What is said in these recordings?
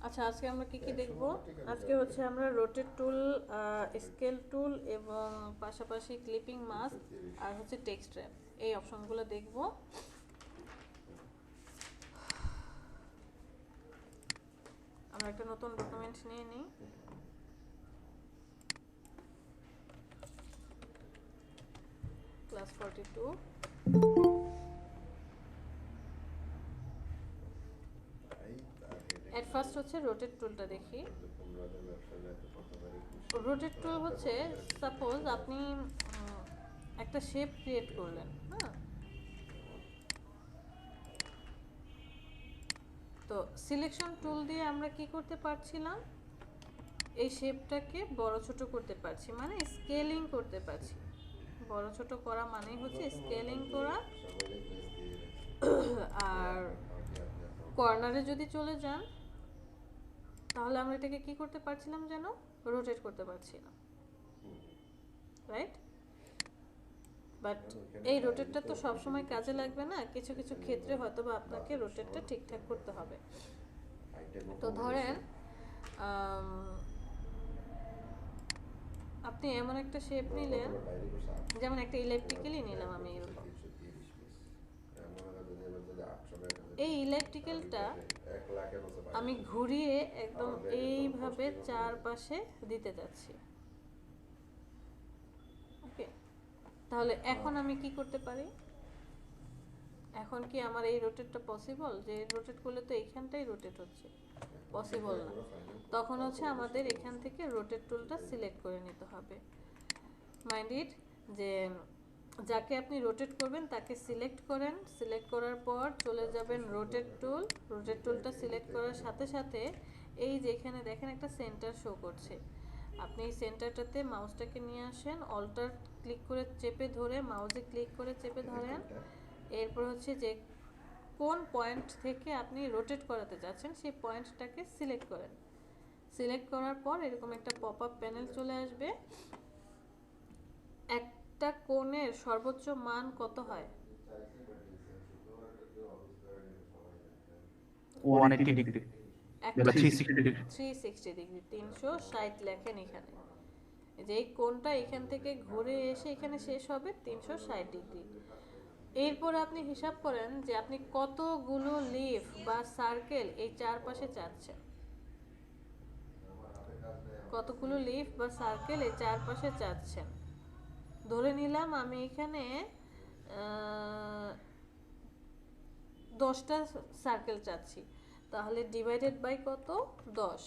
আচ্ছা, আজকে আমরা কি কি দেখব? আজকে হচ্ছে আমরা রোটেট টুল, স্কেল টুল এবং পাশাপাশি ক্লিপিং মাস্ক আর হচ্ছে টেক্সট র্যাপ, এই অপশনগুলো দেখব। আমরা একটা নতুন ডকুমেন্ট নিয়ে নিই। ক্লাস 42। এট ফার্স্ট হচ্ছে রোটেট টুলটা দেখি। রোটেট টুল হচ্ছে, সাপোজ আপনি একটা শেপ ক্রিয়েট করলেন, হ্যাঁ? তো সিলেকশন টুল দিয়ে আমরা কি করতে পারছিলাম, এই শেপটাকে বড় ছোট করতে পারছি, মানে স্কেলিং করতে পারছি। বড় ছোট করা মানেই হচ্ছে স্কেলিং করা। আর কর্নারে যদি চলে যান, তাহলে আমরা এটাকে কি করতে পারছিলাম যেন, রোটেট করতে পারছিলাম, রাইট? বাট এই রোটেটটা তো সবসময় কাজে লাগবে না, কিছু কিছু ক্ষেত্রে হয়তো বা আপনাকে রোটেটটা ঠিকঠাক করতে হবে। তো ধরেন আপনি এমন একটা শেপ নিলেন, যেমন একটা ইলেকট্রিক্যালই নিলাম আমি এরকম। এই ইলেকট্রিক্যালটা আমি ঘুরিয়ে একদম এইভাবে চারপাশে দিতে যাচ্ছি। ওকে, তাহলে এখন আমি কি করতে পারি? এখন কি আমার এই রোটেটটা পসিবল? যে রোটেট করলে তো এইখানটাই রোটেট হচ্ছে, পসিবল না। তখন হচ্ছে আমাদের এখান থেকে রোটেট টুলটা সিলেক্ট করে নিতে হবে। মাইন্ড ইট, যে যাকে আপনি রোটেট করবেন তাকে সিলেক্ট করেন, সিলেক্ট করার পর চলে যাবেন রোটেট টুল। রোটেট টুলটা সিলেক্ট করার সাথে সাথে এই যে এখানে দেখেন একটা সেন্টার শো করছে, আপনি এই সেন্টারটাতে মাউসটাকে নিয়ে আসেন, অল্টার ক্লিক করে চেপে ধরে, মাউসে ক্লিক করে চেপে ধরেন। এরপর হচ্ছে যে কোন পয়েন্ট থেকে আপনি রোটেট করাতে চাচ্ছেন সেই পয়েন্টটাকে সিলেক্ট করেন। সিলেক্ট করার পর এরকম একটা পপ আপ প্যানেল চলে আসবে। একটা কোণের সর্বোচ্চ মান কত হয়? 180 ডিগ্রি একটা বা 360 ডিগ্রি। 360 ডিগ্রি, 360 লেখেন এখানে। যে এই কোণটা এখান থেকে ঘুরে এসে এখানে শেষ হবে 360 ডিগ্রি। এরপর আপনি হিসাব করেন যে আপনি কতগুলো লিফ বা সার্কেল এই চারপাশে চাচ্ছেন, কতগুলো লিফ বা সার্কেল এই চারপাশে চাচ্ছেন। ধরে নিলাম আমি এখানে 10টা সার্কেল চাচ্ছি, তাহলে ডিভাইডেড বাই কত, 10।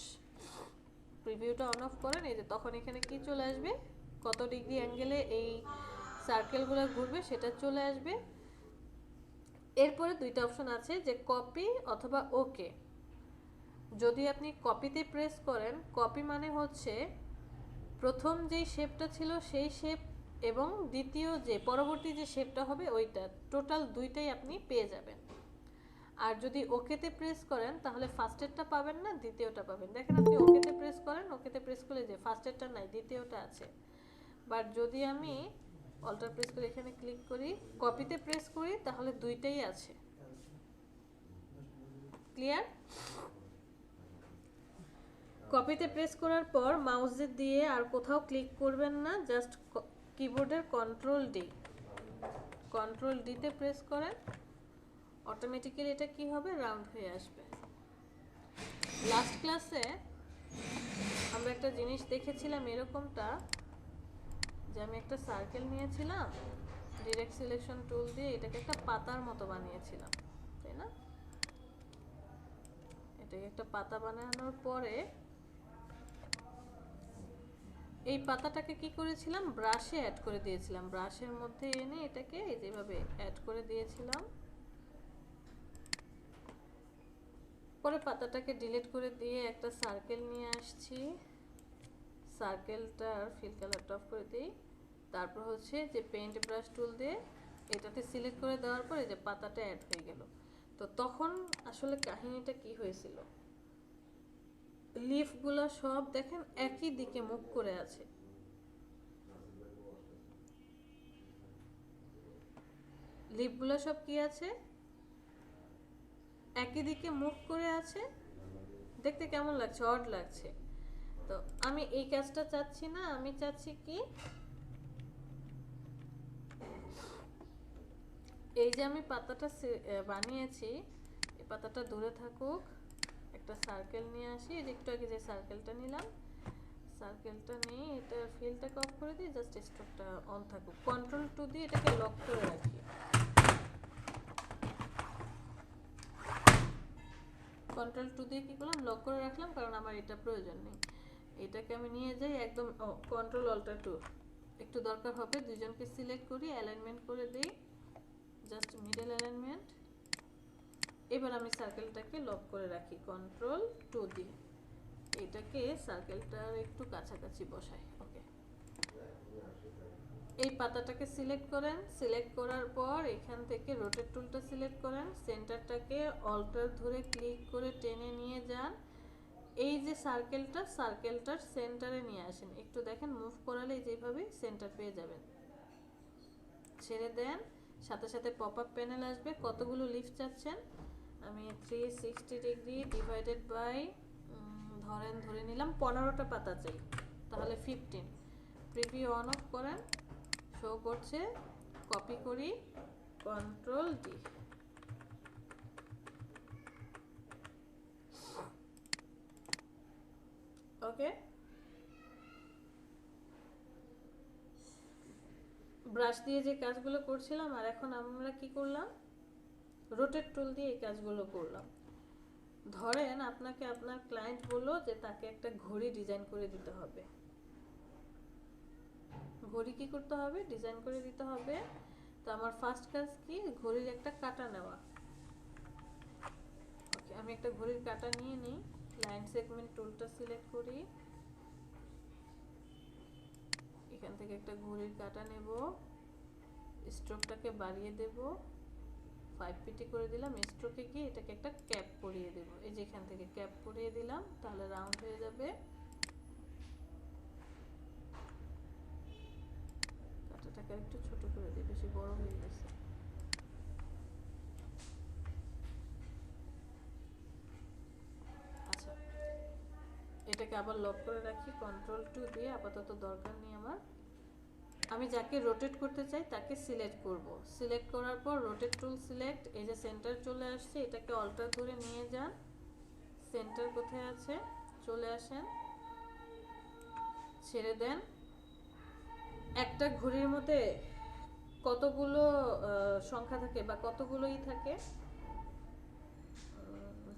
প্রিভিউটা অন অফ করেন, এই যে তখন এখানে কি চলে আসবে, কত ডিগ্রি অ্যাঙ্গেলে এই সার্কেলগুলো ঘুরবে সেটা চলে আসবে। এরপরে দুইটা অপশন আছে, যে কপি অথবা ওকে। যদি আপনি কপিতে প্রেস করেন, কপি মানে হচ্ছে প্রথম যেই শেপটা ছিল সেই শেপ এবং দ্বিতীয় যে পরবর্তী যে শেপটা হবে ওইটা, টোটাল দুইটাই আপনি পেয়ে যাবেন। আর যদি ওকেতে প্রেস করেন তাহলে ফার্স্টেরটা পাবেন না, দ্বিতীয়টা পাবেন। দেখেন আপনি ওকেতে প্রেস করেন, ওকেতে প্রেস করলে যে ফার্স্টেরটা নাই, দ্বিতীয়টা আছে। বাট যদি আমি অল্টার প্রেস করে এখানে ক্লিক করি, কপিতে প্রেস করি, তাহলে দুইটাই আছে। ক্লিয়ার? কপিতে প্রেস করার পর মাউস দিয়ে আর কোথাও ক্লিক করবেন না, জাস্ট কিবোর্ডের কন্ট্রোল ডিতে প্রেস করেন, অটোমেটিক্যালি এটা কি হবে, রাউন্ড হয়ে আসবে। লাস্ট ক্লাসে আমরা একটা জিনিস দেখেছিলাম এরকমটা, যে আমি একটা সার্কেল নিয়েছিলাম, ডিরেক্ট সিলেকশন টুল দিয়ে এটাকে একটা পাতার মতো বানিয়েছিলাম, তাই না? এটাকে একটা পাতা বানানোর পরে এই পাতাটাকে কি করেছিলাম, ব্রাশে অ্যাড করে দিয়েছিলাম, ব্রাশের মধ্যে এনে এটাকে এই যেভাবে অ্যাড করে দিয়েছিলাম। পরে পাতাটাকে ডিলিট করে দিয়ে একটা সার্কেল নিয়ে আসছি, সার্কেলটার ফিল কালারটা অফ করে দিই। তারপর হচ্ছে যে পেইন্ট ব্রাশ টুল দিয়ে এটাতে সিলেক্ট করে দেওয়ার পরে যে পাতাটা অ্যাড হয়ে গেল। তো তখন আসলে কাহিনীটা কি হয়েছিল, লিফগুলো সব দেখেন একই দিকে মুখ করে আছে। লিফগুলো সব কি আছে, একই দিকে মুখ করে আছে। দেখতে কেমন লাগছে, অড লাগছে। তো আমি এই কাজটা চাচ্ছি না, আমি চাচ্ছি কি এই যে আমি পাতাটা বানিয়েছি, এই পাতাটা দূরে থাকুক, একটা সার্কেল নিয়ে আসি। এই যে একটু আগে যে সার্কেলটা নিলাম, সার্কেলটা নিয়ে এটা ফিলটাকে অফ করে দিই, জাস্ট স্ট্রোকটা অন থাকুক। কন্ট্রোল 2 দিয়ে এটাকে লক করে রাখি। কন্ট্রোল 2 দিয়ে কি করলাম, লক করে রাখলাম, কারণ আমার এটা প্রয়োজন নেই। এটাকে আমি নিয়ে যাই একদম, কন্ট্রোল অল্টার 2 একটু দরকার হবে, দুজনকে সিলেক্ট করি, অ্যালাইনমেন্ট করে দিই, জাস্ট মিডল অ্যালাইনমেন্ট। এবার আমি সার্কেলটাকে লক করে রাখি কন্ট্রোল 2 দিয়ে। এটাকে সার্কেলটার একটু কাছাকাছি বসাই। ওকে, এই পাতাটাকে সিলেক্ট করেন, সিলেক্ট করার পর এখান থেকে রোটেট টুলটা সিলেক্ট করেন, সেন্টারটাকে অল্টার ধরে ক্লিক করে টেনে নিয়ে যান। এই যে সার্কেলটার সেন্টারে নিয়ে আসেন, একটু দেখেন মুভ করালে যেভাবে সেন্টার পেয়ে যাবেন। ছেড়ে দেন, সাথে সাথে পপ আপ প্যানেল আসবে। কতগুলো লিফ চাচ্ছেন? আমি 360 ডিগ্রি ডিভাইডেড বাই ধরে নিলাম 15টা পাতা চাই, তাহলে 15। প্রিভিউ অন অফ করেন, শো করছে, কপি করি, কন্ট্রোল ডি। ওকে, ব্রাশ দিয়ে যে কাজগুলো করছিলাম, আর এখন আমরা কি করলাম, রোটেট টুল দিয়ে এই কাজগুলো করলাম। ধরেন আপনাকে আপনার ক্লায়েন্ট বললো যে তাকে একটা ঘড়ি ডিজাইন করে দিতে হবে। ঘড়ি কি করতে হবে, ডিজাইন করে দিতে হবে। তো আমার ফার্স্ট কাজ কি, ঘড়ির একটা কাটা নেওয়া। ওকে, আমি একটা ঘড়ির কাটা নিয়ে নিই, লাইন সেগমেন্ট টুলটা সিলেক্ট করি, এখান থেকে একটা ঘড়ির কাটা নেব, স্ট্রোকটাকে বাড়িয়ে দেব, 5 পিটি করে দিলাম। স্ট্রোকে গিয়ে এটাকে একটা ক্যাপ পরিয়ে দেব, এই যে এখান থেকে ক্যাপ পরিয়ে দিলাম, তাহলে রাউন্ড হয়ে যাবে। কাটাটাকে একটু ছোট করে দিই, বেশি বড় হয়ে গেছে। আচ্ছা, এটাকে আবার লক করে রাখি কন্ট্রোল 2 দিয়ে, আপাতত দরকার নেই আমার। আমি যাকে রোটেট করতে চাই তাকে সিলেক্ট করব, সিলেক্ট করার পর রোটেট টুল সিলেক্ট, এই যে সেন্টার চলে আসছে, এটাকে অল্টার ধরে নিয়ে যান, সেন্টার কোথায় আছে, চলে আসেন, ছেড়ে দেন। একটা ঘড়ির মধ্যে কতগুলো সংখ্যা থাকে বা কতগুলোই থাকে,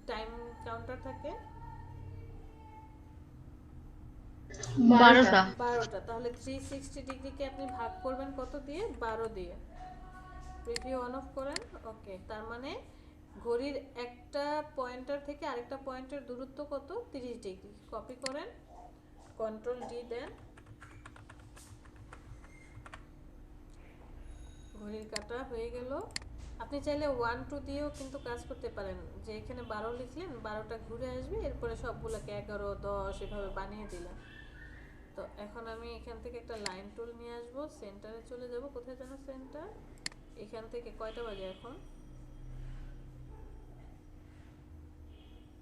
টাইম কাউন্টার থাকে 12টা। 12টা। তাহলে 360 ডিগ্রিকে আপনি ভাগ করবেন কত দিয়ে, 12 দিয়ে। প্রিভিউ অন অফ করেন। ওকে, তার মানে ঘড়ির একটা পয়েন্টার থেকে আরেকটা পয়েন্টের দূরত্ব কত, 30 ডিগ্রি। কপি করেন, কন্ট্রোল ডি দেন, ঘড়ির কাটা হয়ে গেল। আপনি চাইলে 1 2 দিয়েও কিন্তু কাজ করতে পারেন, যে এখানে 12 লিখলেন, 12টা ঘুরে আসবে, এরপরে সবগুলোকে 11 10 এভাবে বানিয়ে দিলেন। তো এখন আমি এখান থেকে একটা লাইন টুল নিয়ে আসবো, সেন্টারে চলে যাব, কোথায় যেন সেন্টার, এখান থেকে কয়টা বাজে এখন,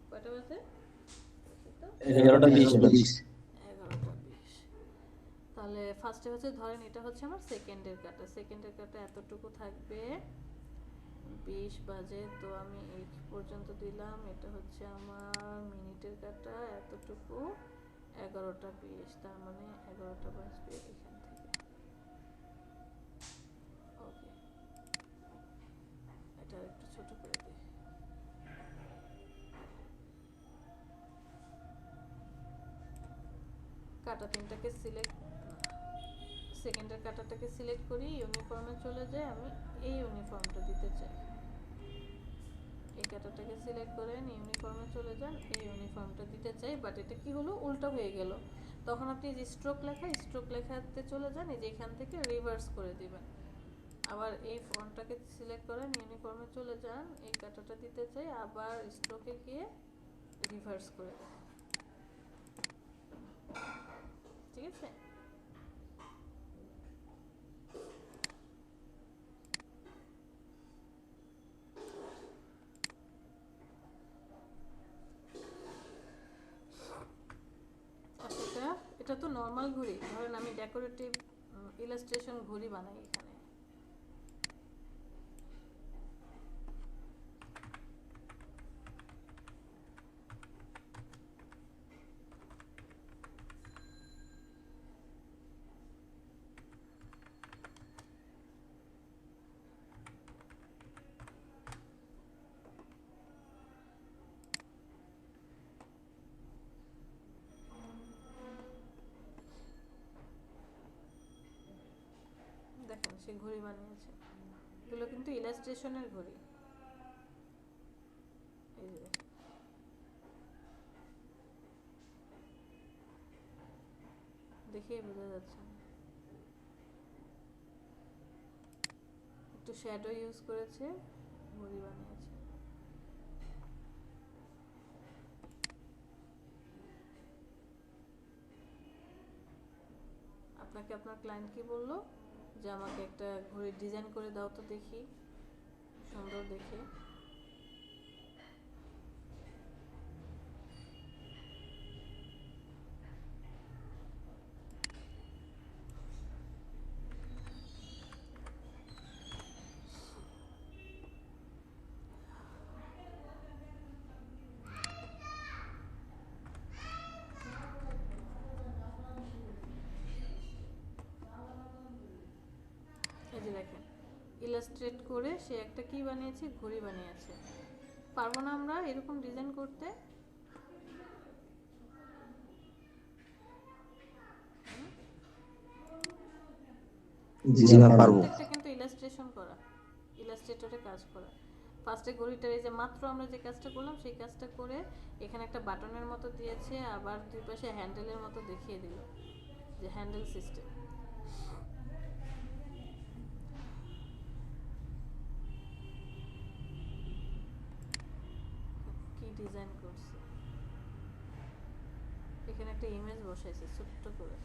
কয়টা বাজে, 11টা 20। 11টা 20। তাহলে ফার্স্টে হচ্ছে, ধরেন এটা হচ্ছে আমার সেকেন্ডের কাটা, সেকেন্ডের কাটা এতটুকু থাকবে, 20 বাজে, তো আমি এই পর্যন্ত দিলাম। এটা হচ্ছে আমার মিনিটের কাটা, এতটুকু, 11টা 20, তার মানে 11টা বাজবে এখান থেকে। ওকে, এটা একটু ছোট করে দিই। কাটা তিনটাকে সিলেক্ট, সেকেন্ডের কাটাটাকে সিলেক্ট করি, ইউনিফর্মে চলে যায়, আমি এই ইউনিফর্মটা দিতে চাই। এই কাটাটাকে সিলেক্ট করেন, ইউনিফর্মে চলে যান, এই ইউনিফর্মটা দিতে চাই, বাট এটা কি হলো, উল্টো হয়ে গেল। তখন আপনি যে স্ট্রোক লেখাতে চলে যান, এই যে এখান থেকে রিভার্স করে দিবেন। আবার এই ফন্টটাকে সিলেক্ট করেন, ইউনিফর্মে চলে যান, এই কাটাটা দিতে চাই, আবার স্ট্রোকে গিয়ে রিভার্স করে দেন। ঠিক আছে, এটা তো নর্মাল ঘড়ি, ধরেন আমি ডেকোরেটিভ ইলাস্ট্রেশন ঘড়ি বানাই এখানে। দেখেন সে ঘড়ি বানিয়েছে, এগুলো কিন্তু ইলাস্ট্রেশনের ঘড়ি। এই যে দেখেন, দেখেই বোঝা যাচ্ছে। একটু শ্যাডো ইউজ করেছে, ঘড়ি বানিয়েছে। আপনাকে আপনার ক্লায়েন্ট কি বললো যে আমাকে একটা ঘড়ি ডিজাইন করে দাও তো দেখি, সুন্দর দেখে। এই যে দেখেন, ইলাস্ট্রেট করে সে একটা কি বানিয়েছে, ঘড়ি বানিয়েছে। পারবো না আমরা এরকম ডিজাইন করতে? জি ম্যাম পারবো। প্রত্যেকটা কিন্তু ইলাস্ট্রেশন করা, ইলাস্ট্রেটরে কাজ করা। ফার্স্টে ঘড়িটার এই যে মাত্র আমরা যে কাজটা করলাম সেই কাজটা করে এখানে একটা বাটনের মতো দিয়েছে, আবার দুই পাশে হ্যান্ডেলের মতো দেখিয়ে দিল, যে হ্যান্ডেল সিস্টেম। কি ডিজাইন করছে, এখানে একটা ইমেজ বসাইছে ছোট্ট করে।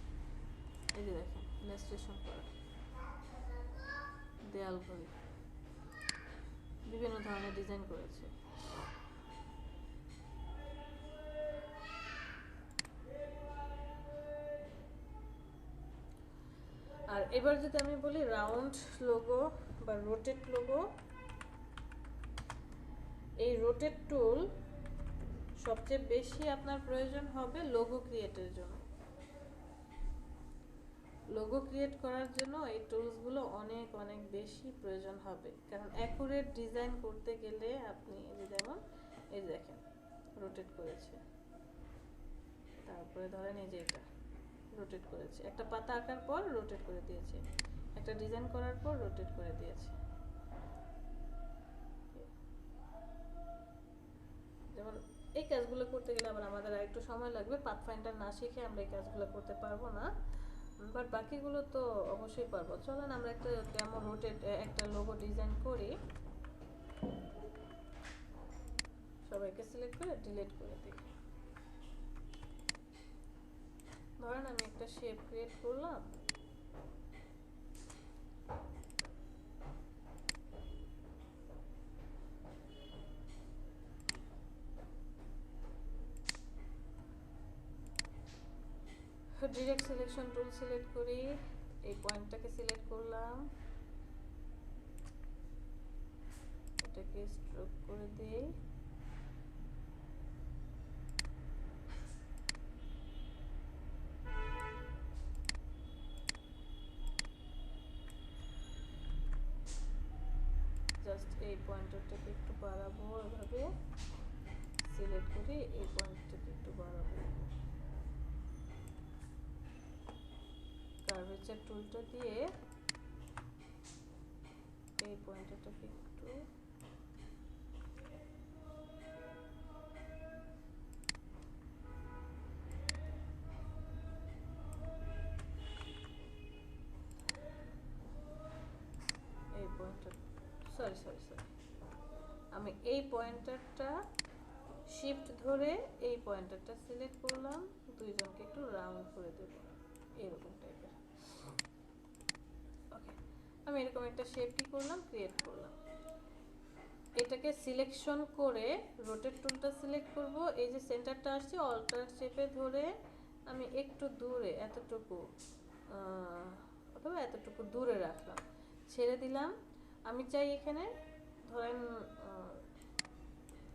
এই যে দেখেন, ইলাস্ট্রেশন করা দেয়াল ঘড়ি, বিভিন্ন ধরনের ডিজাইন করেছে। আর এবার যদি আমি বলি রাউন্ড লোগো বা রোটেট লোগো, এই রোটেট টুল সবচেয়ে বেশি আপনার প্রয়োজন হবে লোগো ক্রিয়েটের জন্য। লোগো ক্রিয়েট করার জন্য এই টুলসগুলো অনেক অনেক বেশি প্রয়োজন হবে, কারণ অ্যাকুরেট ডিজাইন করতে গেলে আপনি এই যে যেমন এই যে দেখেন রোটেট করেছে, তারপরে ধরেন এই যে এটা রোটেট করেছে, একটা পাতা আঁকার পর রোটেট করে দিয়েছে, একটা ডিজাইন করার পর রোটেট করে দিয়েছে। যেমন এই কাজগুলো করতে গেলে আবার আমাদের আরেকটু সময় লাগবে, পাথফাইন্ডার না শিখে আমরা এই কাজগুলো করতে পারবো না, বাট বাকিগুলো তো অবশ্যই পারবো। চলেন আমরা একটা ডেমো রোটেট একটা লোগো ডিজাইন করি, সবাইকে সিলেক্ট করে ডিলিট করে দিই। ধরেন আমি একটা শেপ ক্রিয়েট করলাম, ডিরেক্ট সিলেকশন টুল সিলেক্ট করি, এই পয়েন্টটাকে সিলেক্ট করলাম, এটাকে স্ট্রোক করে দিই, জাস্ট এই পয়েন্টারটাকে একটু বাড়াবো, এভাবে সিলেক্ট করি, এই পয়েন্টটাকে একটু বাড়াবো, কার্ভেচার টুলটা দিয়ে এই পয়েন্টারটাকে একটু এই পয়েন্টার সরি আমি এই পয়েন্টারটা শিফট ধরে এই পয়েন্টারটা সিলেক্ট করলাম, দুইজনকে একটু রাউন্ড করে দেব এরকম টাইপের। ওকে, আমি এরকম একটা শেপ কি করলাম, ক্রিয়েট করলাম। এটাকে সিলেকশন করে রোটেট টুলটা সিলেক্ট করব, এই যে সেন্টারটা আসছে অল্টার শেপে ধরে আমি একটু দূরে এতটুকু অথবা এতটুকু দূরে রাখলাম, ছেড়ে দিলাম। আমি চাই এখানে ধরেন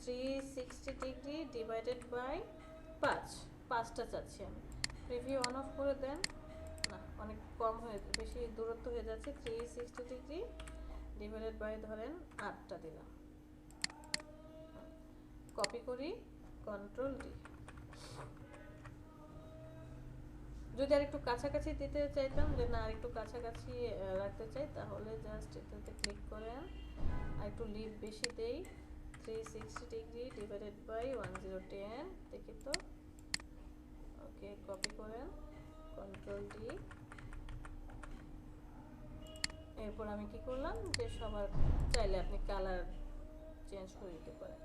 360 ডিগ্রি ডিভাইডেড বাই 5টা চাচ্ছি আমি। প্রিভিউ অন অফ করে দেন। না, অনেক কম হয়ে, বেশি দূরত্ব হয়ে যাচ্ছে। 360 ডিগ্রি ডিভাইডেড বাই ধরেন 8টা দিলাম। কপি করি, কন্ট্রোল ডি। যদি আর একটু কাছাকাছি দিতে চাইতাম, যে না আর একটু কাছাকাছি রাখতে চাই, তাহলে জাস্ট এটাতে ক্লিক করেন আর একটু লিভ বেশি দেই। 360 ডিগ্রি ডিভাইডেড বাই 1010 দেখি তো। ওকে, কপি করেন, কন্ট্রোল ডি। এরপর আমি কি করলাম, যে সবার চাইলে আপনি কালার চেঞ্জ করে দিতে পারেন।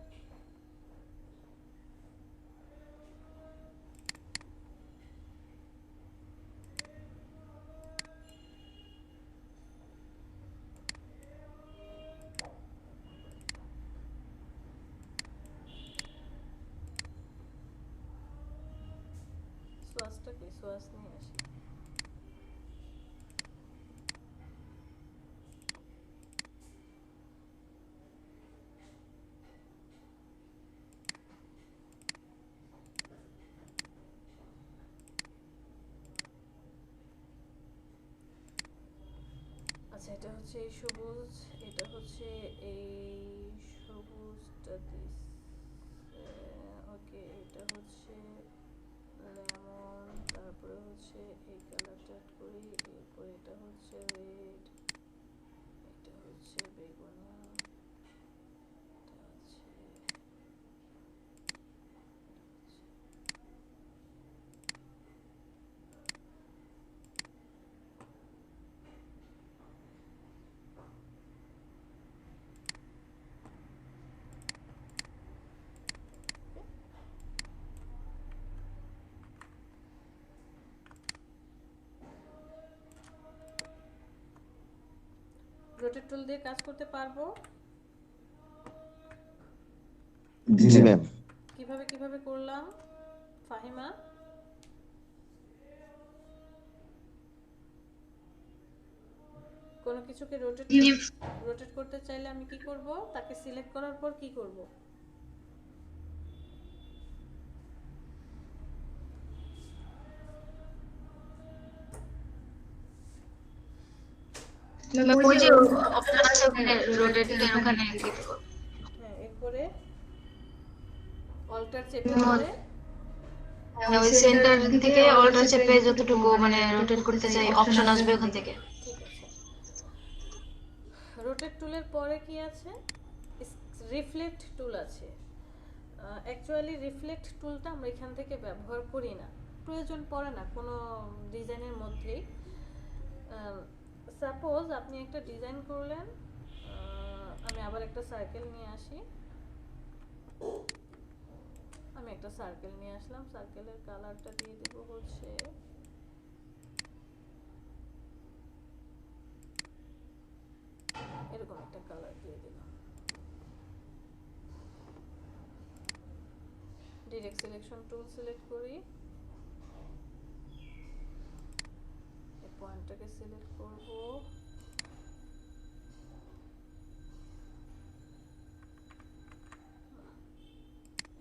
সোয়াসটা কি, সোয়াস নিয়ে আসি। আচ্ছা, এটা হচ্ছে এই সবুজ, এটা হচ্ছে এই সবুজটা দিস। ওকে, এটা হচ্ছে লেমন, তারপরে হচ্ছে এই কালারটা অ্যাড করি, এরপর এটা হচ্ছে রেড, এটা হচ্ছে বেগুনি, এটা হচ্ছে রোটেট টুল দিয়ে কাজ করতে পারবো। জি ম্যাম। কিভাবে কিভাবে করলাম ফাহিমা? কোনো কিছুকে রোটেট করতে চাইলে আমি কি করব, তাকে সিলেক্ট করার পর কি করব? ওই যে অপশন আছে ওখানে রোটেট এর ওখানে ক্লিক করো। হ্যাঁ, এরপরে অল্টার চেপে ধরে ওই সেন্টার থেকে অল্টার চেপে যতটুকু মানে রোটেট করতে চাই অপশন আসবে ওখান থেকে। ঠিক আছে। রোটেট টুলের পরে কি আছে? রিফ্লেক্ট টুল আছে। অ্যাকচুয়ালি রিফ্লেক্ট টুলটা আমরা এখান থেকে ব্যবহার করি না, প্রয়োজন পড়ে না কোনো ডিজাইনের মধ্যেই। সাপোজ আপনি একটা ডিজাইন করলেন, আমি আবার একটা সার্কেল নিয়ে আসি। আমি একটা সার্কেল নিয়ে আসলাম, সার্কেলের কালারটা দিয়ে দেব হচ্ছে এরকম একটা কালার দিয়ে দিলাম। ডিরেক্ট সিলেকশন টুল সিলেক্ট করি, এই পয়েন্টটাকে সিলেক্ট করব,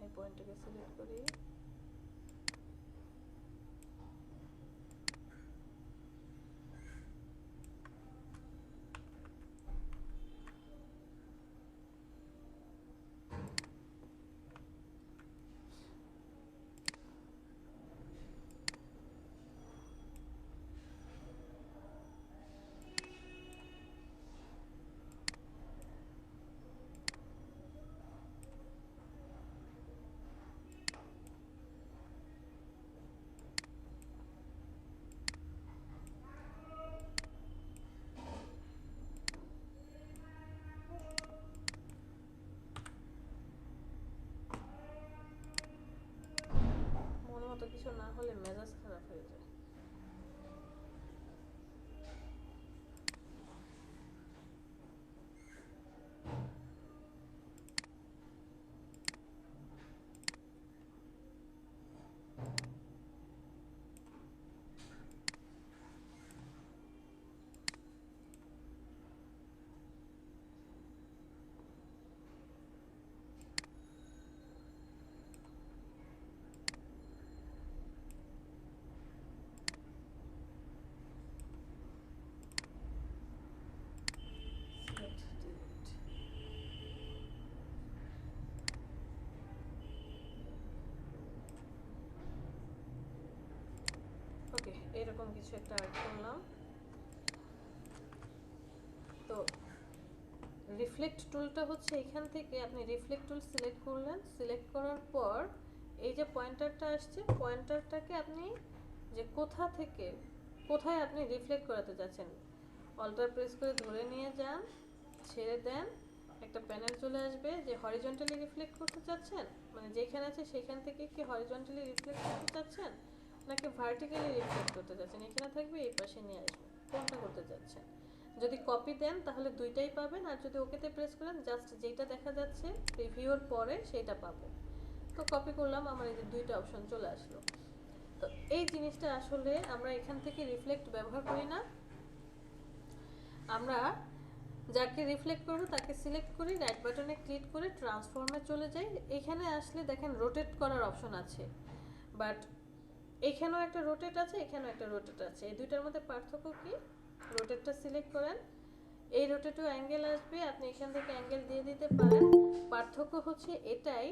এই পয়েন্টটাকে সিলেক্ট করি, এরকম কিছু একটা আর্ট করলাম। তো রিফ্লেক্ট টুলটা হচ্ছে এখান থেকে আপনি রিফ্লেক্ট টুল সিলেক্ট করলেন, সিলেক্ট করার পর এই যে পয়েন্টারটা আসছে, পয়েন্টারটাকে আপনি যে কোথা থেকে কোথায় আপনি রিফ্লেক্ট করাতে যাচ্ছেন, অল্টার প্রেস করে ধরে নিয়ে যান, ছেড়ে দেন, একটা প্যানেল চলে আসবে যে হরিজন্টালি রিফ্লেক্ট করতে চাচ্ছেন, মানে যেখানে আছে সেখান থেকে কি হরিজন্টালি রিফ্লেক্ট করতে চাচ্ছেন নাকি ভার্টিক্যালি রিফ্লেক্ট করতে চাচ্ছেন, এখানে থাকবে, এই পাশে নিয়ে আসবে, কোনটা করতে চাচ্ছেন। যদি কপি দেন তাহলে দুইটাই পাবেন, আর যদি ওকেতে প্রেস করেন জাস্ট যেটা দেখা যাচ্ছে প্রিভিউর পরে সেটা পাবো। তো কপি করলাম, আমার এই যে দুইটা অপশন চলে আসলো। তো এই জিনিসটা আসলে আমরা এখান থেকে রিফ্লেক্ট ব্যবহার করি না, আমরা যাকে রিফ্লেক্ট করবো তাকে সিলেক্ট করি, রাইট বাটনে ক্লিক করে ট্রান্সফর্মে চলে যাই। এখানে আসলে দেখেন রোটেট করার অপশন আছে, বাট এখানেও একটা রোটেট আছে, এখানেও একটা রোটেট আছে, এই দুইটার মধ্যে পার্থক্য কি? রোটেটটা সিলেক্ট করেন, এই রোটেটও অ্যাঙ্গেল আসবে, আপনি এখান থেকে অ্যাঙ্গেল দিয়ে দিতে পারেন। পার্থক্য হচ্ছে এটাই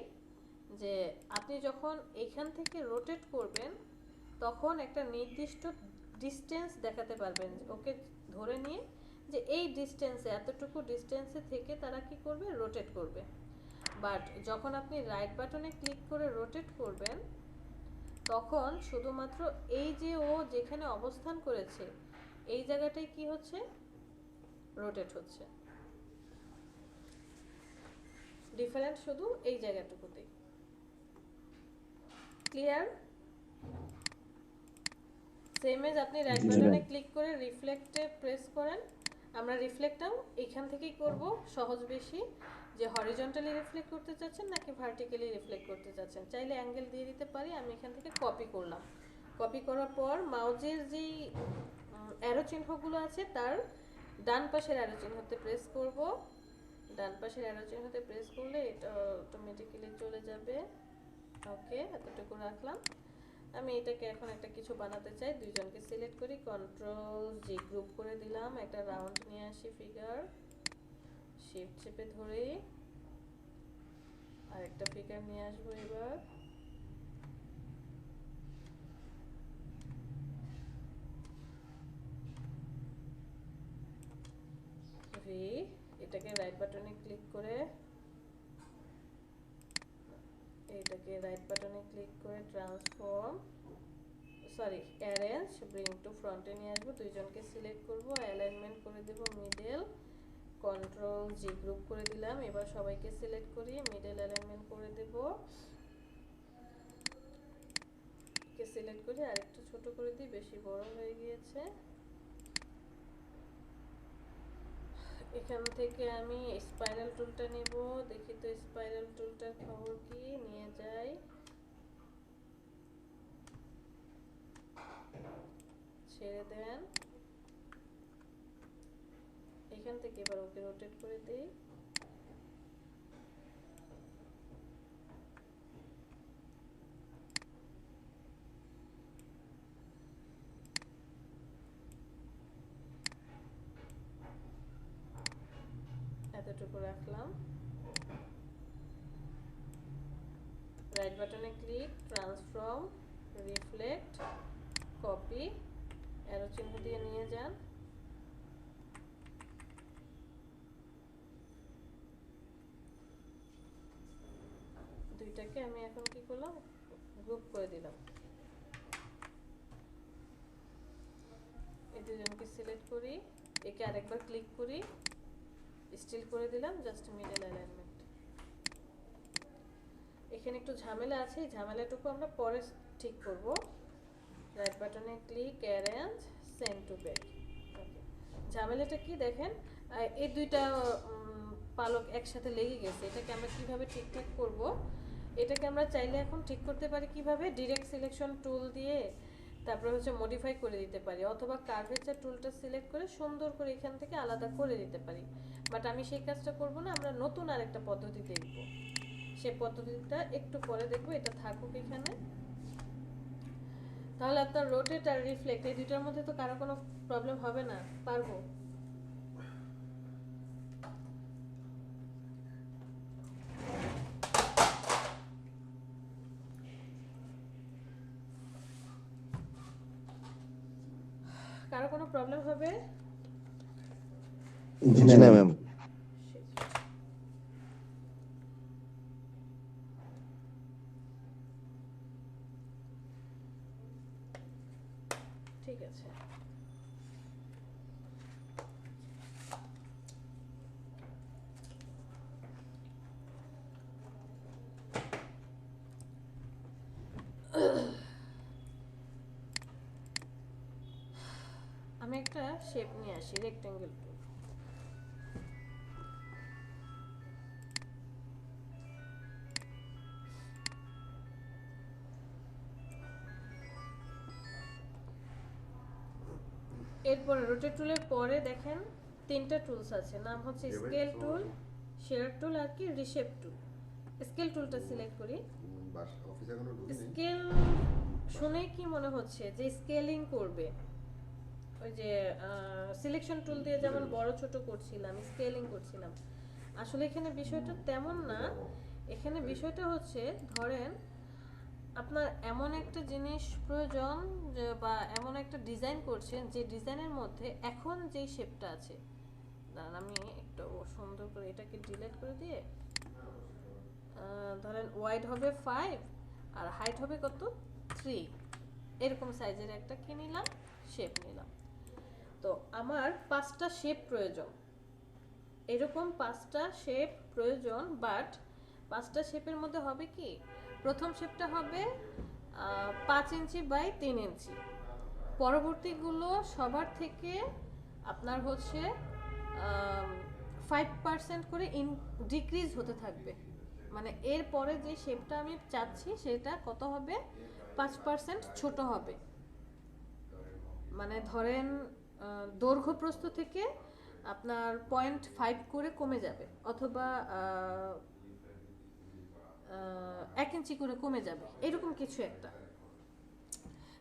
যে আপনি যখন এখান থেকে রোটেট করবেন তখন একটা নির্দিষ্ট ডিস্টেন্স দেখাতে পারবেন, ওকে ধরে নিয়ে যে এই ডিস্টেন্সে, এতটুকু ডিস্টেন্সে থেকে তারা কি করবে, রোটেট করবে। বাট যখন আপনি রাইট বাটনে ক্লিক করে রোটেট করবেন তখন শুধুমাত্র এই যে ও যেখানে অবস্থান করেছে এই জায়গাটাই কি হচ্ছে, রোটেট হচ্ছে। ডিফারেন্ট শুধু এই জায়গাটুকুতেই। ক্লিয়ার? সেম এজ আপনি রাইট বাটনে ক্লিক করে রিফ্লেক্টে প্রেস করেন, আমরা রিফ্লেক্টটাও এখান থেকেই করব, সহজ বেশি, যে হরিজন্টালি রিফ্লেক্ট করতে চাচ্ছেন নাকি ভার্টিক্যালি রিফ্লেক্ট করতে চাচ্ছেন। চাইলে অ্যাঙ্গেল দিয়ে দিতে পারি, আমি এখান থেকে কপি করলাম। কপি করার পর মাউজের যেই অ্যারো চিহ্নগুলো আছে তার ডান পাশের অ্যারো চিহ্নতে প্রেস করব, ডান পাশের অ্যারো চিহ্নতে প্রেস করলে এটা অটোমেটিক্যালি চলে যাবে। ওকে, এতটুকু রাখলাম। আমি এটাকে এখন একটা কিছু বানাতে চাই, দুইজনকে সিলেক্ট করি, কন্ট্রোল জি গ্রুপ করে দিলাম, একটা রাউন্ড নিয়ে আসি ফিগার, শিফট চেপে ধরে আর একটা ফিগার নিয়ে আসবো এবার। এটাকে রাইট বাটনে ক্লিক করে, এটাকে রাইট বাটনে ক্লিক করে transform, sorry arrange, bring to ফ্রন্টে নিয়ে আসবো, দুইজনকে সিলেক্ট করব, অ্যালাইনমেন্ট করে দেব মিডল, কন্ট্রোল জি গ্রুপ করে দিলাম। এবার সবাইকে সিলেক্ট করি, মিডল অ্যালাইনমেন্ট করে দেব, কে সিলেক্ট করি, আরেকটু ছোট করে দিই, বেশি বড় হয়ে গিয়েছে। এখান থেকে আমি স্পাইরাল টুলটা নেব, দেখি তো স্পাইরাল টুলটার খবর কি, নিয়ে যাই, ছেড়ে দেন, এখান থেকে এবার ওকে রোটেট করে দিই। এতটুকু রাখলাম, রাইট বাটনে click, transform, reflect, copy, arrow চিহ্ন দিয়ে নিয়ে যান, দুইটাকে আমি এখন কি করলাম, গ্রুপ করে দিলাম। এই দুজনকে সিলেক্ট করি, একে আরেকবার ক্লিক করি, স্টিল করে দিলাম, জাস্ট মিডল অ্যালাইনমেন্ট। এখানে একটু ঝামেলা আছে, এই ঝামেলাটুকু আমরা পরে ঠিক করব। রাইট বাটনে click, arrange, send to back. Okay, ঝামেলাটা কি দেখেন, এই দুইটা পালক একসাথে লেগে গেছে, এটাকে আমরা কিভাবে ঠিকঠাক করব, এটাকে আমরা চাইলে এখন ঠিক করতে পারি কিভাবে, ডিরেক্ট সিলেকশন টুল দিয়ে তারপরে হচ্ছে মডিফাই করে দিতে পারি, অথবা কার্ভেচার টুলটা সিলেক্ট করে সুন্দর করে এখান থেকে আলাদা করে দিতে পারি। বাট আমি সেই কাজটা করব না, আমরা নতুন আরেকটা পদ্ধতি দেখব, সেই পদ্ধতিটা একটু পরে দেখবো, এটা থাকুক এখানে। তাহলে আপনার রোটেট আর রিফ্লেক্ট এই দুইটার মধ্যে তো কারো কোনো প্রবলেম হবে না, পারবো। কারো কোনো প্রবলেম হবে? জি না ম্যাম। ঠিক আছে। আমি একটা শেপ নিয়ে আসি, রেক্টেঙ্গেল টুল। এরপরে রোটেট টুলের পরে দেখেন তিনটা টুলস আছে, নাম হচ্ছে স্কেল টুল, শেয়ার টুল আর কি রিশেপ টুল। স্কেল টুলটা সিলেক্ট করি। স্কেল শুনে কি মনে হচ্ছে যে স্কেলিং করবে, ওই যে সিলেকশন টুল দিয়ে যেমন বড় ছোট করছিলাম, স্কেলিং করছিলাম। আসলে এখানে বিষয়টা তেমন না। এখানে বিষয়টা হচ্ছে ধরেন আপনার এমন একটা জিনিস প্রয়োজন বা এমন একটা ডিজাইন করছেন যে ডিজাইনের মধ্যে এখন যেই শেপটা আছে, দাঁড়ান আমি একটু সুন্দর করে এটাকে ডিলিট করে দিয়ে ধরেন ওয়াইড হবে 5 আর হাইট হবে কত 3, এরকম সাইজের একটা কি নিলাম, শেপ নিলাম। তো আমার 5টা শেপ প্রয়োজন, এরকম 5টা শেপ প্রয়োজন। বাট 5টা শেপের মধ্যে হবে কি, প্রথম শেপটা হবে 5 ইঞ্চি বাই 3 ইঞ্চি, পরবর্তীগুলো সবার থেকে আপনার হচ্ছে 5% করে ডিক্রিজ হতে থাকবে। মানে এর পরে যে শেপটা আমি চাচ্ছি সেটা কত হবে, 5% ছোট হবে। মানে ধরেন দৈর্ঘ্য প্রস্থ থেকে আপনার 0.5 করে কমে যাবে, অথবা 1 ইঞ্চি করে কমে যাবে, এরকম কিছু একটা।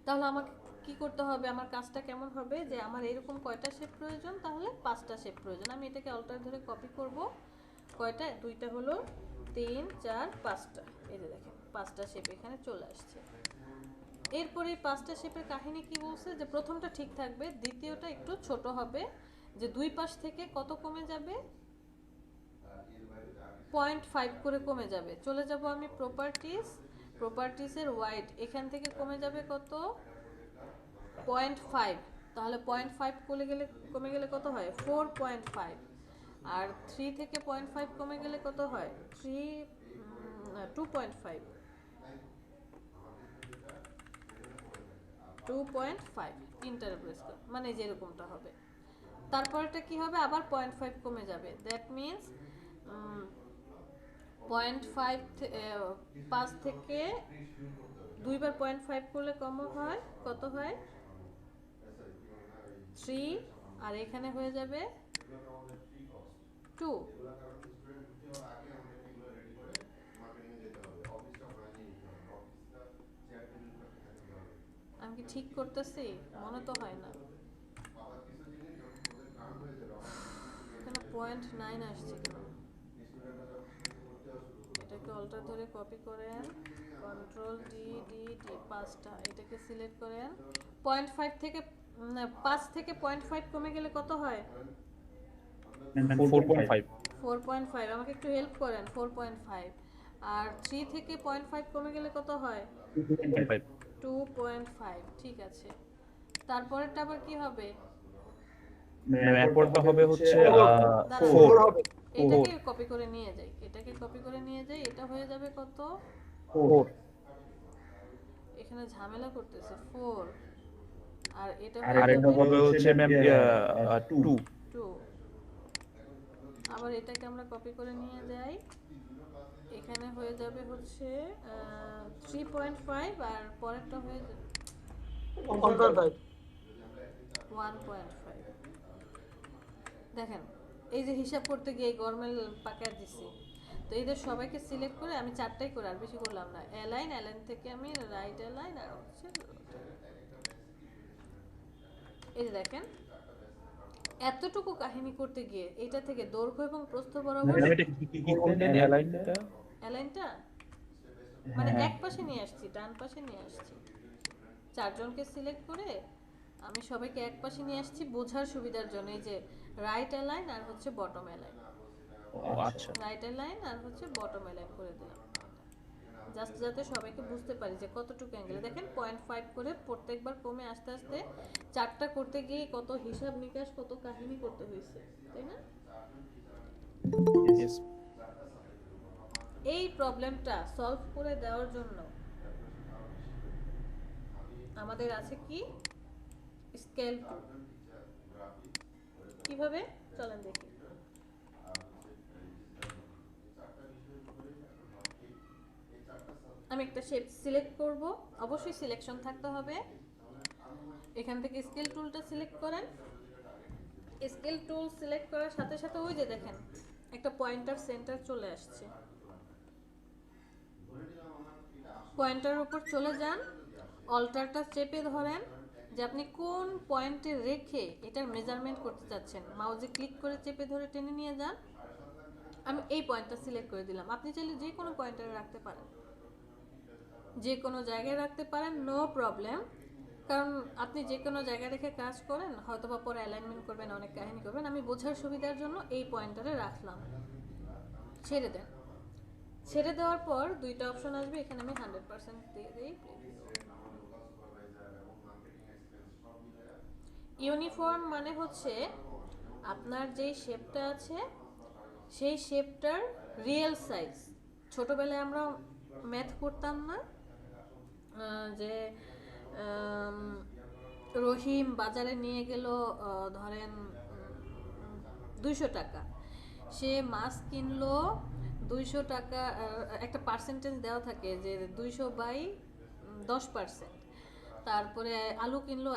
তাহলে আমাকে কি করতে হবে, আমার কাজটা কেমন হবে, যে আমার এরকম কয়টা শেপ প্রয়োজন, তাহলে 5টা শেপ প্রয়োজন। আমি এটাকে অল্টার ধরে কপি করব, কয়টা, 2টা হলো, 3 4 5টা, এই যে দেখেন 5টা শেপ এখানে চলে আসছে। এরপরে 5টা শেপের কাহিনী কি বলছে, যে প্রথমটা ঠিক থাকবে, দ্বিতীয়টা একটু ছোট হবে, যে দুই পাশ থেকে কত কমে যাবে, 0.5 করে কমে যাবে। চলে যাব আমি প্রপার্টিসের ওয়াইড, এখান থেকে কমে যাবে কত, 0.5। তাহলে 0.5 কমে গেলে কত হয়, 4.5। আর 3 থেকে 0.5 কমে গেলে কত হয়, 2.5। 2.5 ইন্টার প্রেস করে, মানে যেরকমটা হবে। তারপরটা কি হবে, আবার 0.5 কমে যাবে, দ্যাট মিন্স 0.5 5 থেকে দুইবার 0.5 করলে কম হয়, কত হয় 3, আর এখানে হয়ে যাবে 2। আমি কি ঠিক করতেছি, মনে তো হয় না, এখানে 0.9 আসছে কেন। এটাকে অল্টার ধরে কপি করেন, কন্ট্রোল ডি ডি ডি, 5টা এটাকে সিলেক্ট করেন। 0.5 থেকে 5 থেকে 0.5 কমে গেলে কত হয়, 4.5 4.5। আমাকে একটু হেল্প করেন, 4.5। আর 3 থেকে 0.5 কমে গেলে কত হয়, 2.5 2.5। ঠিক আছে, তারপরেরটা আবার কি হবে, এরপরটা হবে হচ্ছে দাঁড়ান, 4 এটাকে কপি করে নিয়ে যাই, এটাকে কপি করে নিয়ে যাই, এটা হয়ে যাবে কত, 4 এখানে ঝামেলা করতেছে 4, আর এটা আর হয়ে এটা যাবে হবে হচ্ছে ম্যাম 2 2। আবার এটাকে আমরা কপি করে নিয়ে যাই, এখানে হয়ে যাবে হচ্ছে 3.5, আর পরেরটা হয়ে যাবে 1.5। দেখেন এই যে হিসাব করতে গিয়ে গরমেল পাকার দিছি। তো এদের সবাইকে সিলেক্ট করে আমি 4টাই করে, আর বেশি করলাম না। অ্যালাইন থেকে আমি রাইট অ্যালাইন, আর হচ্ছে এই যে দেখেন এতটুকু কাহিনী করতে গিয়ে এটা থেকে দৈর্ঘ্য এবং প্রস্থ বরাবর এটা কি করবেন অ্যালাইনটা, অ্যালাইনটা মানে এক পাশে নিয়ে আসছি, ডান পাশে নিয়ে আসছি। 4জনকে সিলেক্ট করে আমি সবাইকে এক পাশে নিয়ে আসছি বোঝার সুবিধার জন্য। এই যে রাইট অ্যালাইন আর হচ্ছে বটম অ্যালাইন, ও আচ্ছা। রাইট অ্যালাইন আর হচ্ছে বটম অ্যালাইন করে দিলাম, জাস্ট যাতে সবাইকে বুঝতে পারি যে কতটুকু অ্যাঙ্গেলে। দেখেন 0.5 করে প্রত্যেকবার কমে আস্তে আস্তে চারটা করতে গিয়ে কত হিসাব নিকাশ কত কাহিনী করতে হয়েছে, তাই না? Yes. এই প্রবলেমটা সলভ করে দেওয়ার জন্য আমাদের আছে কি স্কেল টুল। কিভাবে চলেন দেখি। আমি একটা শেপ সিলেক্ট করব, অবশ্যই সিলেকশন থাকতে হবে। এখান থেকে স্কেল টুলটা সিলেক্ট করেন। স্কেল টুল সিলেক্ট করার সাথে সাথে ওই যে দেখেন একটা পয়েন্টার সেন্টার চলে আসছে। পয়েন্টার উপর চলে যান, অল্টারটা চেপে ধরেন যে আপনি কোন পয়েন্টে রেখে এটার মেজারমেন্ট করতে চাচ্ছেন। মাউসে ক্লিক করে চেপে ধরে টেনে নিয়ে যান। আমি এই পয়েন্টটা সিলেক্ট করে দিলাম। আপনি চাইলে যে কোনো পয়েন্টারে রাখতে পারেন, যে কোনো জায়গায় রাখতে পারেন, নো প্রবলেম। কারণ আপনি যে কোনো জায়গায় রেখে কাজ করেন, হয়তো বা পরে অ্যালাইনমেন্ট করবেন, অনেক কাহিনী করবেন। আমি বোঝার সুবিধার জন্য এই পয়েন্টারে রাখলাম। ছেড়ে দেন। ছেড়ে দেওয়ার পর দুইটা অপশন আসবে, এখানে আমি 100% দিয়ে দিই। ইউনিফর্ম মানে হচ্ছে আপনার যেই শেপটা আছে সেই শেপটার রিয়েল সাইজ। ছোটবেলায় আমরা ম্যাথ করতাম না যে রহিম বাজারে নিয়ে গেল ধরেন 200 টাকা, সে মাছ কিনলো 200 টাকা, একটা পার্সেন্টেজ দেওয়া থাকে যে 200/10%। তারপরে আলু কিনলো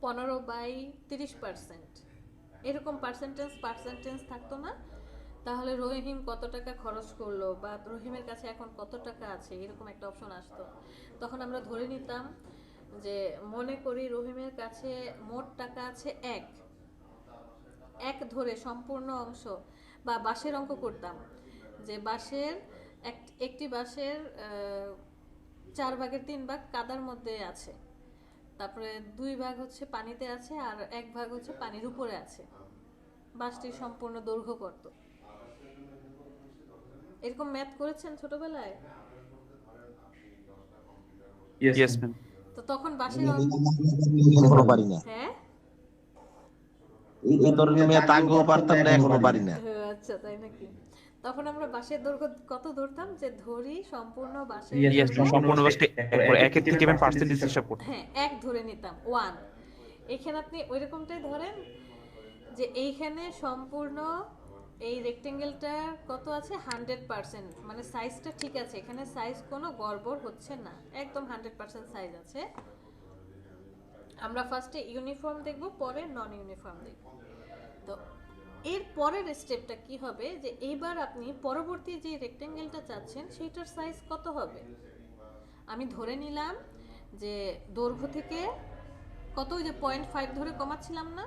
15/30%, এরকম পার্সেন্টেজ থাকতো না? তাহলে রহিম কত টাকা খরচ করলো বা রহিমের কাছে এখন কত টাকা আছে, এরকম একটা অপশন আসতো। তখন আমরা ধরে নিতাম যে মনে করি রহিমের কাছে মোট টাকা আছে এক ধরে সম্পূর্ণ অংশ, বা বাঁশের অঙ্ক করতাম যে বাঁশের একটি বাঁশের 4/3 কাদার মধ্যে আছে, তারপরে 2 ভাগ হচ্ছে পানিতে আছে আর 1 ভাগ হচ্ছে পানির উপরে আছে। বাঁশটির সম্পূর্ণ দৈর্ঘ্য কত? এরকম ম্যাথ করেছেন ছোটবেলায়? Yes, ma'am. তো তখন বাঁশের এখনো পারি না। হ্যাঁ এই ধরনের মেয়ে আগেও পারতাম না, এখনো পারি না। আচ্ছা, তাই নাকি? তখন আমরা বাঁশের দৈর্ঘ্য কত ধরতাম যে ধরি সম্পূর্ণ বাঁশের Yes, দৈর্ঘ্য, সম্পূর্ণ বাসটি একের থেকে আমি পার্সেন্টেজ হিসাব করতাম। হ্যাঁ 1 ধরে নিতাম 1। এখানে আপনি ওইরকমটাই ধরেন যে এইখানে সম্পূর্ণ এই রেক্টেঙ্গেলটা কত আছে 100%, মানে সাইজটা ঠিক আছে, এখানে সাইজ কোনো গড়বড় হচ্ছে না, একদম 100% সাইজ আছে। আমরা ফার্স্টে ইউনিফর্ম দেখব, পরে নন ইউনিফর্ম দেখব। তো এর পরের স্টেপটা কি হবে যে এইবার আপনি পরবর্তী যে রেক্টেঙ্গেলটা চাচ্ছেন সেটার সাইজ কত হবে। আমি ধরে নিলাম যে দৈর্ঘ্য থেকে কত, ওই যে 0.5 ধরে কমাচ্ছিলাম না,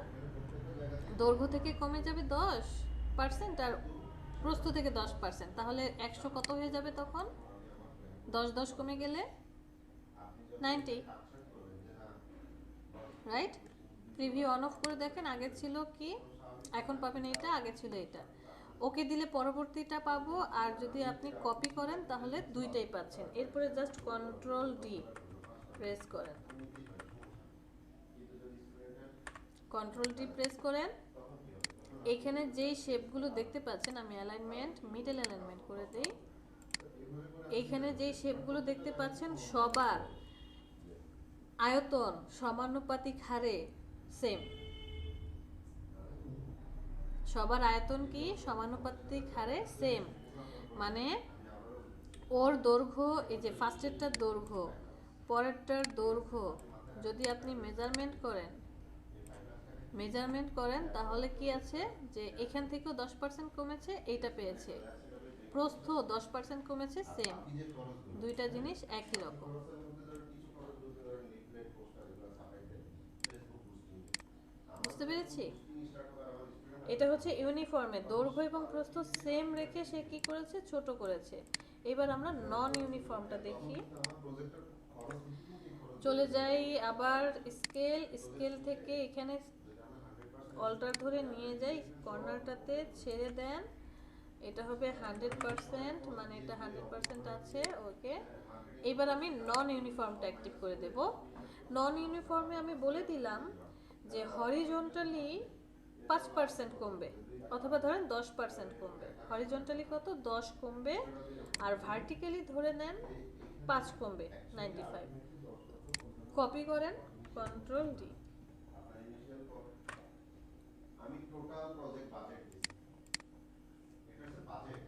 দৈর্ঘ্য থেকে কমে যাবে 10% আর প্রস্থ থেকে 10%, তাহলে 100 কত হয়ে যাবে তখন? 10 কমে গেলে 90, রাইট? প্রিভিউ অন অফ করে দেখেন, আগে ছিল কি, এখন পাবেন এটা, আগে ছিল এটা। ওকে দিলে পরবর্তীটা পাবো, আর যদি আপনি কপি করেন তাহলে দুইটাই পাচ্ছেন। এরপরে জাস্ট কন্ট্রোল ডি প্রেস করেন, কন্ট্রোল ডি প্রেস করেন। এখানে যেই শেপগুলো দেখতে পাচ্ছেন, আমি অ্যালাইনমেন্ট মিডল অ্যালাইনমেন্ট করে দেই। এইখানে যেই শেপগুলো দেখতে পাচ্ছেন সবার আয়তন সমানুপাতিক হারে সেম। সবার আয়তন কি সমানুপাতিক হারে সেম, মানে ওর দৈর্ঘ্য, এই যে ফার্স্টেরটার দৈর্ঘ্য পরেরটার দৈর্ঘ্য যদি আপনি মেজারমেন্ট করেন তাহলে কি আছে যে এখান থেকেও 10% কমেছে, এইটা পেয়েছে। প্রস্থ 10% কমেছে, সেম, দুইটা জিনিস একই রকম। বুঝতে পেরেছি? এটা হচ্ছে ইউনিফর্মে দৈর্ঘ্য এবং প্রস্থ সেম রেখে সে কি করেছে, ছোট করেছে। এবার আমরা নন ইউনিফর্মটা দেখি। চলে যাই আবার স্কেল থেকে এখানে অল্টার ধরে নিয়ে যাই, কর্নারটাতে ছেড়ে দেন, এটা হবে 100%, মানে এটা 100% আছে। ওকে, এবার আমি নন ইউনিফর্মটা অ্যাক্টিভ করে দেব। নন ইউনিফর্মে আমি বলে দিলাম যে হরিজন্টালি 5% কমবে, অথবা ধরেন 10% কমবে। হরিজন্টালি কত? 10 কমবে, আর ভার্টিক্যালি ধরে নেন 5 কমবে, 95। কপি করেন, কন্ট্রোল ডি। আমি টোটাল প্রজেক্ট বাজেট দিছি, এটা হচ্ছে বাজেট,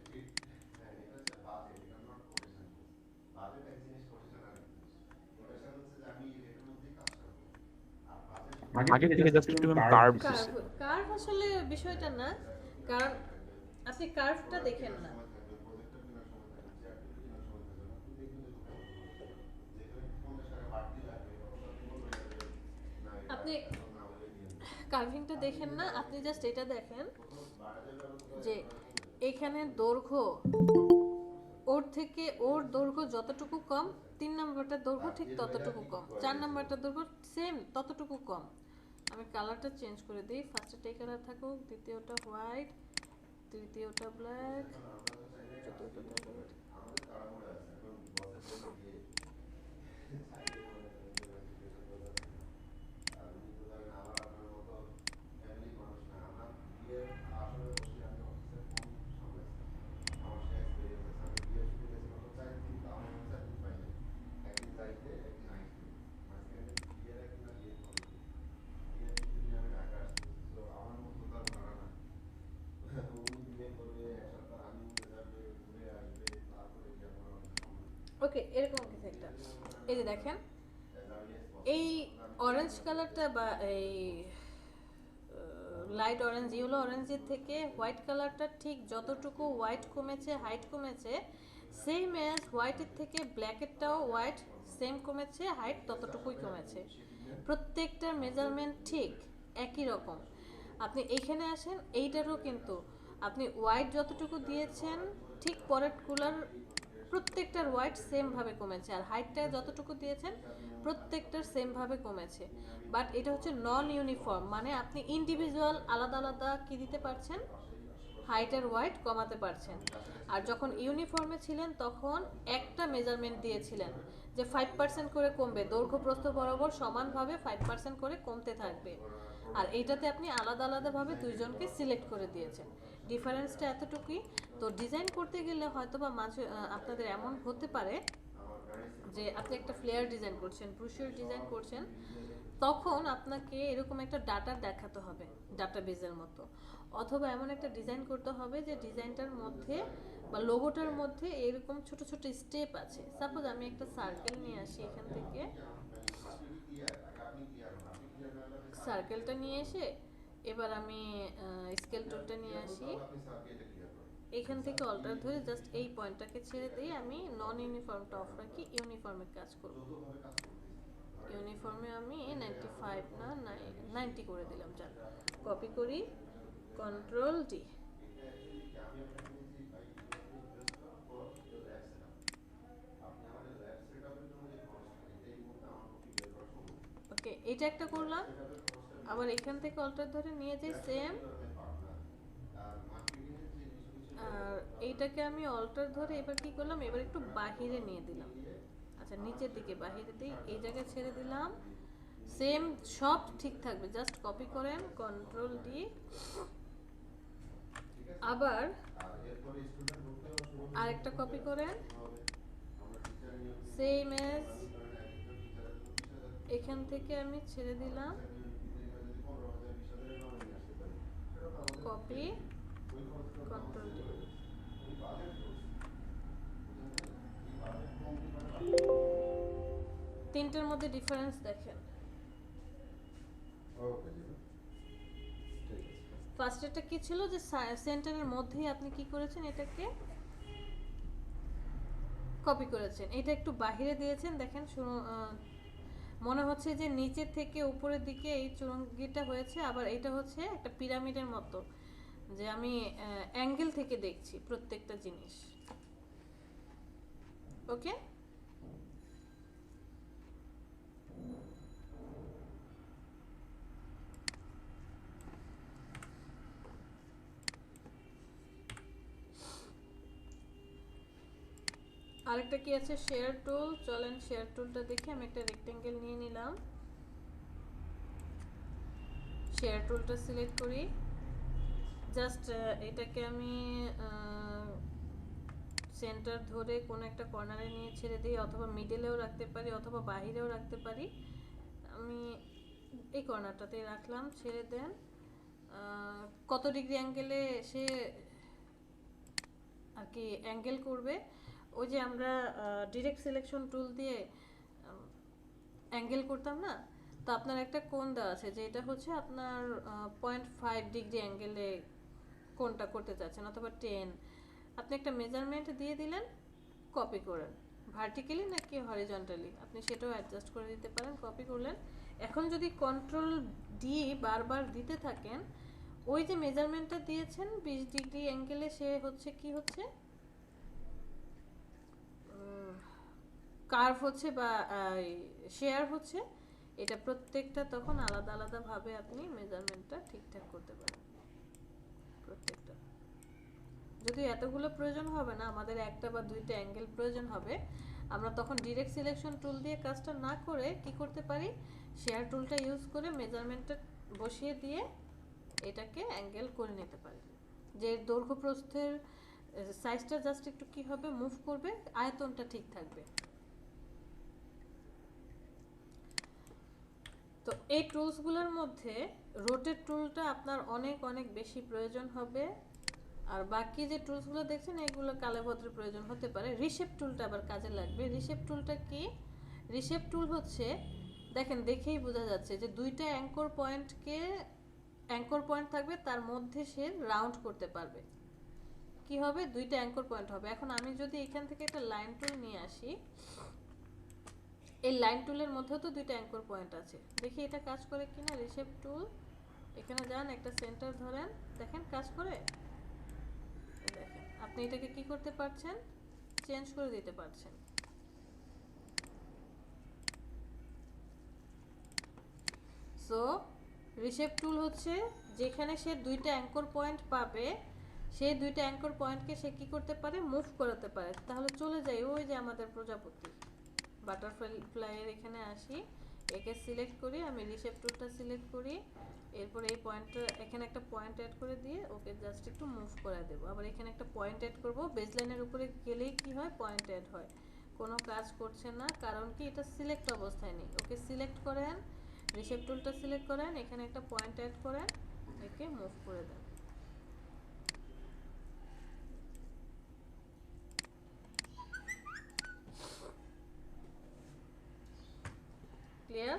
এটা হচ্ছে বাজেট, এটা নট কোটেশন। বাজেট এক জিনিস, কোটেশন আরেক জিনিস। কোটেশন হচ্ছে যে আমি এটার মধ্যেই কাজ করব, আর বাজেট আগে থেকে জাস্ট একটু কার্ভ দিছে। কার্ভ আসলে বিষয়টা না, কারণ আপনি কার্ভটা দেখেন না, আপনি কার্ভিংটা দেখেন না, আপনি জাস্ট এটা দেখেন যে এখানে দৈর্ঘ্য ওর দৈর্ঘ্য যতটুকু কম, 3 নাম্বারটার দৈর্ঘ্য ঠিক ততটুকু কম, 4 নাম্বারটার দৈর্ঘ্য সেম ততটুকু কম। আমি কালারটা চেঞ্জ করে দিই, ফার্স্টে এই কালার থাকুক, দ্বিতীয়টা হোয়াইট, তৃতীয়টা ব্ল্যাক, চতুর্থটা রেড। ওকে, এরকম কিছু একটা। এই যে দেখেন, এই অরেঞ্জ কালারটা বা এই লাইট অরেঞ্জ, ইয়েলো অরেঞ্জের থেকে হোয়াইট কালারটা ঠিক যতটুকু হোয়াইট কমেছে, হাইট কমেছে, সেম অ্যাজ হোয়াইটের থেকে ব্ল্যাকেরটাও হোয়াইট সেম কমেছে, হাইট ততটুকুই কমেছে। প্রত্যেকটার মেজারমেন্ট ঠিক একই রকম। আপনি এইখানে আসেন, এইটারও কিন্তু আপনি হোয়াইট যতটুকু দিয়েছেন ঠিক পরেরগুলোর প্রত্যেকটার হোয়াইট সেমভাবে কমেছে, আর হাইটটা যতটুকু দিয়েছেন প্রত্যেকটার সেমভাবে কমেছে। বাট এটা হচ্ছে নন ইউনিফর্ম, মানে আপনি ইন্ডিভিজুয়াল আলাদা আলাদা কি দিতে পারছেন, হাইট আর হোয়াইট কমাতে পারছেন। আর যখন ইউনিফর্মে ছিলেন তখন একটা মেজারমেন্ট দিয়েছিলেন যে 5% করে কমবে, দৈর্ঘ্য প্রস্থ বরাবর সমানভাবে 5% করে কমতে থাকবে। আর এইটাতে আপনি আলাদা আলাদাভাবে দুইজনকে সিলেক্ট করে দিয়েছেন, ডিফারেন্সটা এতটুকুই। তো ডিজাইন করতে গেলে হয়তো বা মাঝে আপনাদের এমন হতে পারে যে আপনি একটা ফ্লেয়ার ডিজাইন করছেন, ব্রুশিওর ডিজাইন করছেন, তখন আপনাকে এরকম একটা ডাটা দেখাতে হবে, ডাটাবেজের মতো, অথবা এমন একটা ডিজাইন করতে হবে যে ডিজাইনটার মধ্যে বা লোগোটার মধ্যে এরকম ছোট ছোট স্টেপ আছে। সাপোজ আমি একটা সার্কেল নিয়ে আসি, এখান থেকে সার্কেলটা নিয়ে এসে এবার আমি স্কেল টুলটা নিয়ে আসি, এখান থেকে অল্টার ধরে জাস্ট এই পয়েন্টটাকে ছেড়ে দিয়ে আমি নন ইউনিফর্মটা অফ রাখি, ইউনিফর্মের কাজ করব। ইউনিফর্মে আমি 95 না 90 করে দিলাম। যাক, কপি করি, কন্ট্রোল ডি। ওকে, এটা একটা করলাম, আবার এখান থেকে অল্টার ধরে নিয়ে যাই সেম, আর এইটাকে আমি অল্টার ধরে এবার কি করলাম, এবার একটু বাহিরে নিয়ে দিলাম, আচ্ছা নিচের দিকে বাহিরে দিই, এই জায়গায় ছেড়ে দিলাম, সেম সব ঠিক থাকবে। জাস্ট কপি করেন, কন্ট্রোল ডি, আবার আরেকটা কপি করেন, সেম এজ এখান থেকে আমি ছেড়ে দিলাম, কপি, কন্ট্রোল ডি। তিনটার মধ্যে ডিফারেন্স দেখেন। ফার্স্ট এটা কি ছিল যে সেন্টারের মধ্যেই আপনি কি করেছেন, এটাকে কপি করেছেন, এটা একটু বাহিরে দিয়েছেন, দেখেন মনে হচ্ছে যে নিচের থেকে উপরের দিকে এই চুরঙ্গিটা হয়েছে, আবার এটা হচ্ছে একটা পিরামিডের মতো, যে আমি অ্যাঙ্গেল থেকে দেখছি প্রত্যেকটা জিনিস। ওকে, আরেকটা কি আছে, শেয়ার টুল। চলেন শেয়ার টুলটা দেখি। আমি একটা রেক্টেঙ্গেল নিয়ে নিলাম, শেয়ার টুলটা সিলেক্ট করি। জাস্ট এটাকে আমি সেন্টার ধরে কোনো একটা কর্নারে নিয়ে ছেড়ে দিই, অথবা মিডলেও রাখতে পারি, অথবা বাহিরেও রাখতে পারি। আমি এই কর্নারটাতেই রাখলাম, ছেড়ে দেন। কত ডিগ্রি অ্যাঙ্গেলে সে আর কি অ্যাঙ্গেল করবে, ওই যে আমরা ডিরেক্ট সিলেকশন টুল দিয়ে অ্যাঙ্গেল করতাম না, তো আপনার একটা কোণ দেওয়া আছে যে এটা হচ্ছে আপনার 0.5 ডিগ্রি অ্যাঙ্গেলে কোনটা করতে চাচ্ছেন, অথবা 10। আপনি একটা মেজারমেন্ট দিয়ে দিলেন, কপি করেন ভার্টিক্যালি নাকি হরিজন্টালি, আপনি সেটাও অ্যাডজাস্ট করে দিতে পারেন। কপি করলেন। এখন যদি কন্ট্রোল ডি বারবার দিতে থাকেন, ওই যে মেজারমেন্টটা দিয়েছেন 20 ডিগ্রি অ্যাঙ্গেলে, সে হচ্ছে কি হচ্ছে কার্ভ হচ্ছে বা শেয়ার হচ্ছে, এটা প্রত্যেকটা তখন আলাদা আলাদা ভাবে আপনি মেজারমেন্টটা ঠিকঠাক করতে পারেন প্রত্যেকটা। যদি এতগুলো প্রয়োজন হবে না, আমাদের একটা বা দুইটা অ্যাঙ্গেল প্রয়োজন হবে, আমরা তখন ডিরেক্ট সিলেকশন টুল দিয়ে কাজটা না করে কি করতে পারি, শেয়ার টুলটা ইউজ করে মেজারমেন্টটা বসিয়ে দিয়ে এটাকে অ্যাঙ্গেল করে নিতে পারি। যে দৈর্ঘ্য প্রস্থের সাইজটা জাস্ট একটু কি হবে, মুভ করবে, আয়তনটা ঠিক থাকবে। তো এই টুলসগুলোর মধ্যে রোটেট টুলটা আপনার অনেক অনেক বেশি প্রয়োজন হবে, আর বাকি যে টুলসগুলো দেখছেন এগুলো কালেভদ্রের প্রয়োজন হতে পারে। রিশেপ টুলটা আবার কাজে লাগবে। রিশেপ টুলটা কি? রিশেপ টুল হচ্ছে, দেখেন দেখেই বোঝা যাচ্ছে যে দুইটা অ্যাঙ্কর পয়েন্ট থাকবে, তার মধ্যে সে রাউন্ড করতে পারবে। কি হবে, দুইটা অ্যাঙ্কর পয়েন্ট হবে। এখন আমি যদি এখান থেকে একটা লাইন টুল নিয়ে আসি, এই লাইন টুলের মধ্যেও তো দুইটা অ্যাঙ্কর পয়েন্ট আছে, দেখি এটা কাজ করে কিনা। রিশেপ টুল, এখানে যান, একটা সেন্টার ধরেন, দেখেন কাজ করে। দেখেন আপনি এটাকে কি করতে পারছেন, চেঞ্জ করে দিতে পারছেন। সো রিশেপ টুল হচ্ছে যেখানে সে দুইটা অ্যাঙ্কর পয়েন্ট পাবে, সেই দুইটা অ্যাঙ্কর পয়েন্টকে সে কি করতে পারে, মুভ করাতে পারে। তাহলে চলে যাই ওই যে আমাদের প্রজাপতি বাটারফ্লাইয়ের এখানে আসি, একে সিলেক্ট করি, আমি রিশেপ টুলটা সিলেক্ট করি, এরপর এই পয়েন্টটা এখানে একটা পয়েন্ট অ্যাড করে দিয়ে ওকে জাস্ট একটু মুভ করে দেবো। আবার এখানে একটা পয়েন্ট অ্যাড করব, বেসলাইনের উপরে গেলেই কি হয়, পয়েন্ট অ্যাড হয়। কোনো কাজ করছে না, কারণ কি এটা সিলেক্ট অবস্থায় নেই। ওকে সিলেক্ট করেন, রিশেপ টুলটা সিলেক্ট করেন, এখানে একটা পয়েন্ট অ্যাড করেন, একে মুভ করে দেন। ক্লিয়ার?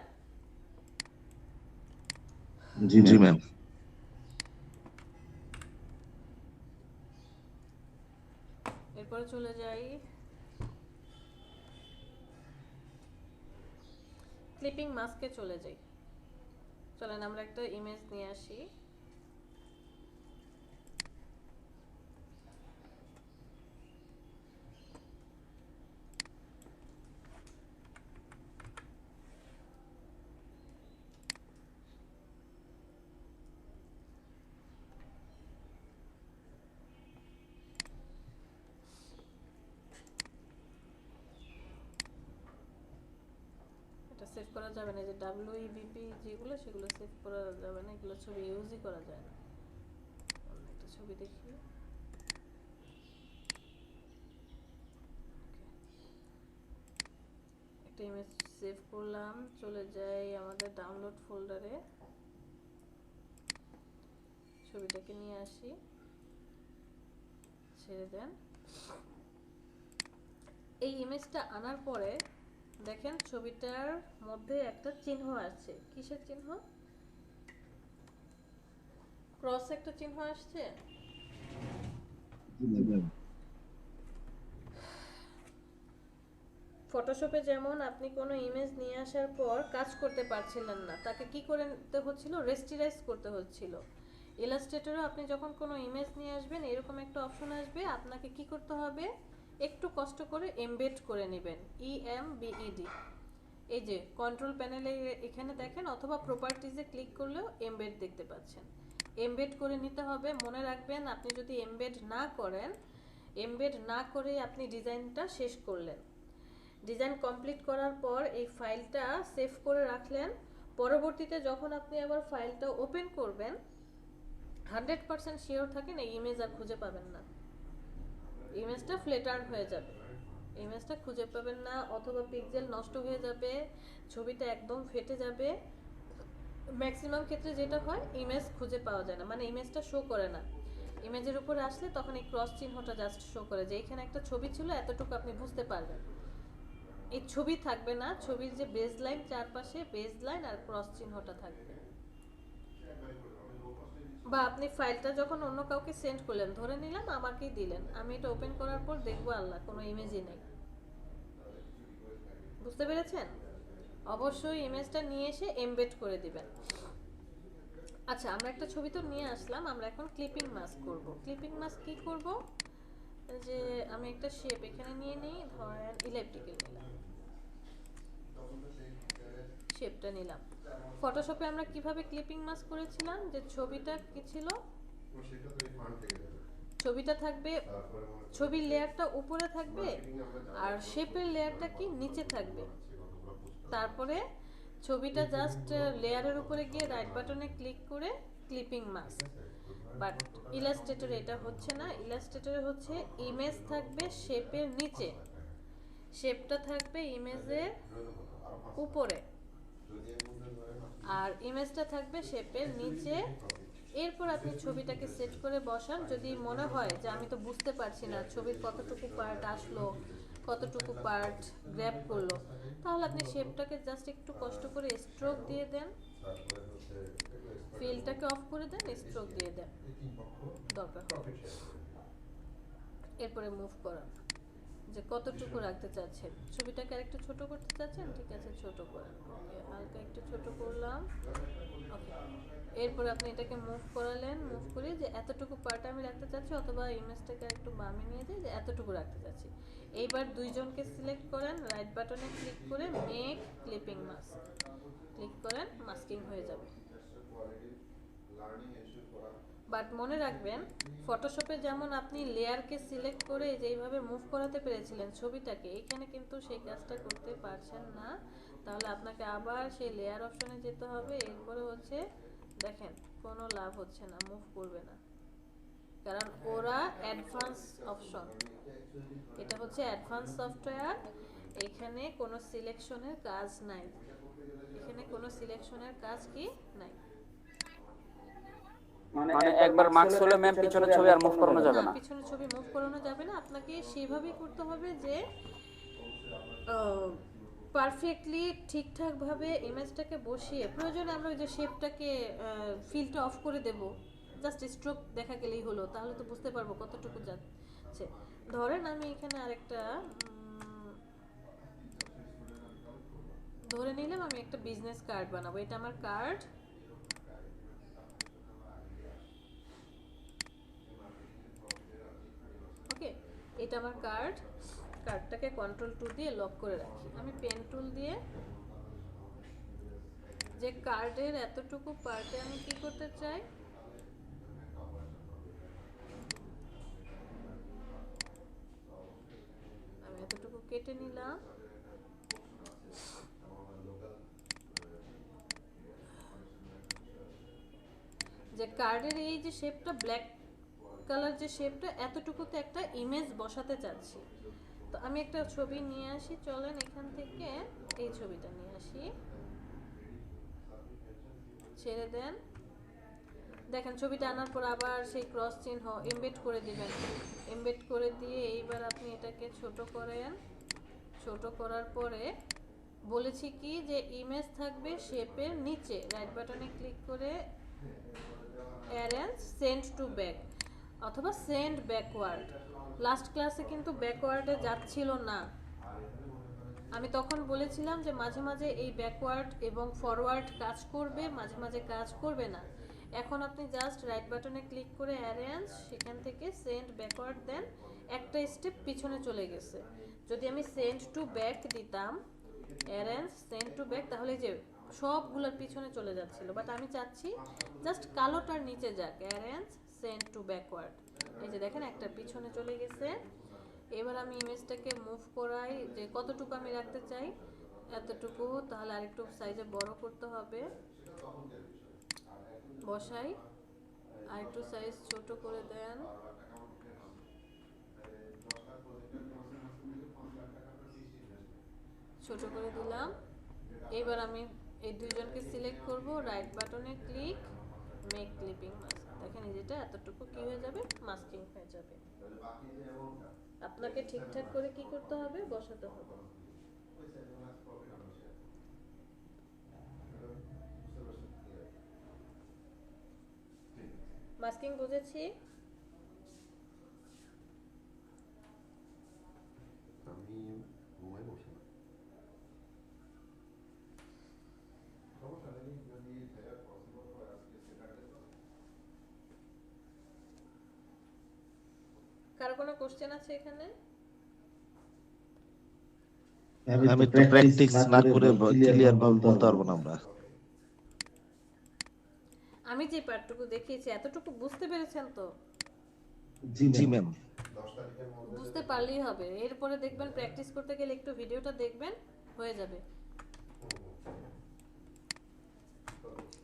জি জি ম্যাম। এরপরে চলে যাই ক্লিপিং মাস্কে চলে যাই। চলেন আমরা একটা ইমেজ নিয়ে আসি। সেভ করা যাবে না, যে WEVP যেগুলো সেগুলো সেভ করা যাবে না, এগুলো ছবি ইউজই করা যায় না। অন্য একটা ছবি দেখি। একটা ইমেজ সেভ করলাম, চলে যাই আমাদের ডাউনলোড ফোল্ডারে, ছবিটাকে নিয়ে আসি, ছেড়ে দেন। এই ইমেজটা আনার পরে দেখেন ছবিটার মধ্যে একটা চিহ্ন আসছে। কিসের চিহ্ন? ক্রস একটা চিহ্ন আসছে। ফটোশপে যেমন আপনি কোনো ইমেজ নিয়ে আসার পর কাজ করতে পারছিলেন না, তাকে কি করতে হচ্ছিল, রেস্টিরাইজ করতে হচ্ছিল। ইলাস্ট্রেটরও আপনি যখন কোনো ইমেজ নিয়ে আসবেন, এরকম একটা অপশন আসবে, আপনাকে কি করতে হবে, একটু কষ্ট করে এমবেড করে নেবেন। EMBED, এই যে কন্ট্রোল প্যানেলে এখানে দেখেন, অথবা প্রপার্টিজে ক্লিক করলেও এমবেড দেখতে পাচ্ছেন। এমবেড করে নিতে হবে। মনে রাখবেন, আপনি যদি এমবেড না করেন, এমবেড না করে আপনি ডিজাইনটা শেষ করলেন। ডিজাইন কমপ্লিট করার পর এই ফাইলটা সেভ করে রাখলেন। পরবর্তীতে যখন আপনি আবার ফাইলটা ওপেন করবেন 100% শিওর থাকেন এই ইমেজ আর খুঁজে পাবেন না, ইমেজটা ফ্ল্যাটার্ন হয়ে যাবে, ইমেজটা খুঁজে পাবেন না, অথবা পিক্সেল নষ্ট হয়ে যাবে, ছবিটা একদম ফেটে যাবে। ম্যাক্সিমাম ক্ষেত্রে যেটা হয় ইমেজ খুঁজে পাওয়া যায় না, মানে ইমেজটা শো করে না। ইমেজের উপরে আসলে তখন এই ক্রস চিহ্নটা জাস্ট শো করে যে এখানে একটা ছবি ছিল, এতটুকু আপনি বুঝতে পারবেন। এই ছবি থাকবে না, ছবির যে বেজ লাইন চারপাশে বেজ লাইন আর ক্রস চিহ্নটা থাকবে। বা আপনি ফাইলটা যখন অন্য কাউকে সেন্ড করলেন, ধরে নিলাম আমাকেই দিলেন, আমি এটা ওপেন করার পর দেখবো আল্লাহ কোনো ইমেজই নেই। বুঝতে পেরেছেন? অবশ্যই ইমেজটা নিয়ে এসে এমবেড করে দিবেন। আচ্ছা, আমরা একটা ছবি তো নিয়ে আসলাম, আমরা এখন ক্লিপিং মাস্ক করব। ক্লিপিং মাস্ক কি করব, যে আমি একটা শেপ এখানে নিয়ে নিই, ধরেন ইলেকট্রিক্যাল নিলাম, শেপটা নিলাম। ফটোশপে আমরা কিভাবে ক্লিপিং মাস্ক করেছিলাম, যে ছবিটা কি ছিল, ছবিটা থাকবে, ছবির লেয়ারটা উপরে থাকবে আর শেপের লেয়ারটা কি নিচে থাকবে। তারপরে ছবিটা জাস্ট লেয়ারের উপরে গিয়ে রাইট বাটনে ক্লিক করে ক্লিপিং মাস্ক। বাট ইলাস্ট্রেটরে এটা হচ্ছে না, ইলাস্ট্রেটরে হচ্ছে ইমেজ থাকবে শেপের নিচে, শেপটা থাকবে ইমেজের উপরে, আর ইমেজটা থাকবে শেপের নিচে। এরপর আপনি ছবিটাকে সেট করে বসান। যদি মনে হয় যে আমি তো বুঝতে পারছি না ছবির কতটুকু পার্ট আসলো, কতটুকু পার্ট গ্র্যাব করলো, তাহলে আপনি শেপটাকে জাস্ট একটু কষ্ট করে স্ট্রোক দিয়ে দেন, ফিলটাকে অফ করে দেন, স্ট্রোক দিয়ে দেন দরকার। এরপরে মুভ করান, যে কতটুকু রাখতে চাচ্ছেন, ছবিটাকে আরেকটু ছোট করতে চাচ্ছেন, ঠিক আছে ছোট করেন, ওকে হালকা একটু ছোট করলাম, ওকে। এরপর আপনি এটাকে মুভ করালেন, মুভ করে যে এতটুকু পার্ট আমি রাখতে চাচ্ছি, অথবা ইমেজটাকে একটু বামে নিয়ে যাই যে এতটুকু রাখতে চাচ্ছি। এইবার দুইজনকে সিলেক্ট করেন, রাইট বাটনে ক্লিক করে মেক ক্লিপিং মাস্ক ক্লিক করেন, মাস্কিং হয়ে যাবে। বাট মনে রাখবেন, ফটোশপে যেমন আপনি লেয়ারকে সিলেক্ট করে যেইভাবে মুভ করাতে পেরেছিলেন ছবিটাকে, এখানে কিন্তু সেই কাজটা করতে পারছেন না। তাহলে আপনাকে আবার সেই লেয়ার অপশনে যেতে হবে। এরপরে হচ্ছে দেখেন কোনো লাভ হচ্ছে না, মুভ করবে না, কারণ ওরা অ্যাডভান্স অপশন, এটা হচ্ছে অ্যাডভান্স সফটওয়্যার, এখানে কোনো সিলেকশনের কাজ নাই, এখানে কোনো সিলেকশনের কাজ কি নাই। মানে একবার মার্কস হলে ম্যাম পিছনে ছবি আর মুভ করানো যাবে না, পিছনে ছবি মুভ করানো যাবে না, আপনাকে সেইভাবেই করতে হবে যে পারফেক্টলি ঠিকঠাক ভাবে ইমেজটাকে বসিয়ে, প্রয়োজনে আমরা ওই যে শেপটাকে ফিলটা অফ করে দেব, জাস্ট স্ট্রোক দেখা গেলেই হলো, তাহলে তো বুঝতে পারবো কতটুকু যাচ্ছে। ধরেন আমি এখানে আরেকটা ধরে নিলাম আমি একটা বিজনেস কার্ড বানাবো, এটা আমার কার্ড, ওকে এটা আমার কার্ড। কার্ডটাকে কন্ট্রোল টু দিয়ে লক করে রাখি। আমি পেন টুল দিয়ে যে কার্ডের এতটুকু পার্টে আমি কি করতে চাই, আমি এতটুকু কেটে নিলাম, যে কার্ডের এই যে শেপটা ব্ল্যাক কালার, যে শেপটা এতটুকুতে একটা ইমেজ বসাতে চাচ্ছি। তো আমি একটা ছবি নিয়ে আসি, চলেন এখান থেকে এই ছবিটা নিয়ে আসি, ছেড়ে দেন। দেখেন ছবিটা আনার পর আবার সেই ক্রস চিহ্ন এমবেড করে দিবেন, এমবেড করে দিয়ে এইবার আপনি এটাকে ছোট করেন। ছোট করার পরে বলেছি কি যে ইমেজ থাকবে শেপের নিচে, রাইট বাটনে ক্লিক করে অ্যারেঞ্জ সেন্ড টু ব্যাক অথবা সেন্ড ব্যাকওয়ার্ড। লাস্ট ক্লাসে কিন্তু ব্যাকওয়ার্ডে যাচ্ছিল না, আমি তখন বলেছিলাম যে মাঝে মাঝে এই ব্যাকওয়ার্ড এবং ফরওয়ার্ড কাজ করবে, মাঝে মাঝে কাজ করবে না। এখন আপনি জাস্ট রাইট বাটনে ক্লিক করে অ্যারেঞ্জ, সেখান থেকে সেন্ড ব্যাকওয়ার্ড দেন, একটা স্টেপ পিছনে চলে গেছে। যদি আমি সেন্ড টু ব্যাক দিতাম, অ্যারেঞ্জ সেন্ড টু ব্যাক, তাহলে যে সবগুলোর পিছনে চলে যাচ্ছিল, বাট আমি চাচ্ছি জাস্ট কালোটার নিচে যাক, অ্যারেঞ্জ সেন্ড টু ব্যাকওয়ার্ড। এই যে দেখেন একটা পিছনে চলে গেছে। এবার আমি ইমেজটাকে মুভ করাই, যে কতটুকু আমি রাখতে চাই এতটুকু, তাহলে আরেকটু সাইজে বড় করতে হবে, বসাই, আরেকটু সাইজ ছোট করে দেন, ছোট করে দিলাম। এবার আমি এই দুইজনকে সিলেক্ট করব, রাইট বাটনে ক্লিক, মেক ক্লিপিং মাস্ক। দেখেন এই যেটা এতটুকু কি হয়ে যাবে, মাস্কিং হয়ে যাবে। আপনাকে ঠিকঠাক করে কি করতে হবে, বসাতে হবে। মাস্কিং বুঝেছি। আমি ঘুমাই বসে সমস্যা নেই, যদি সেটা পসিবল হয় আজকে স্যাটারডে তো। কারো কোনো কোশ্চেন আছে এখানে? আমি তো প্র্যাকটিস না করে ক্লিয়ার ভাবে বলতে পারবো না আমরা। আমি যে পার্টটুকু দেখিয়েছি এতটুকু বুঝতে পেরেছেন তো? জি ম্যাম। 10 তারিখের মধ্যে বুঝতে পারলেই হবে। এরপরে দেখবেন প্র্যাকটিস করতে গেলে একটু ভিডিওটা দেখবেন, হয়ে যাবে।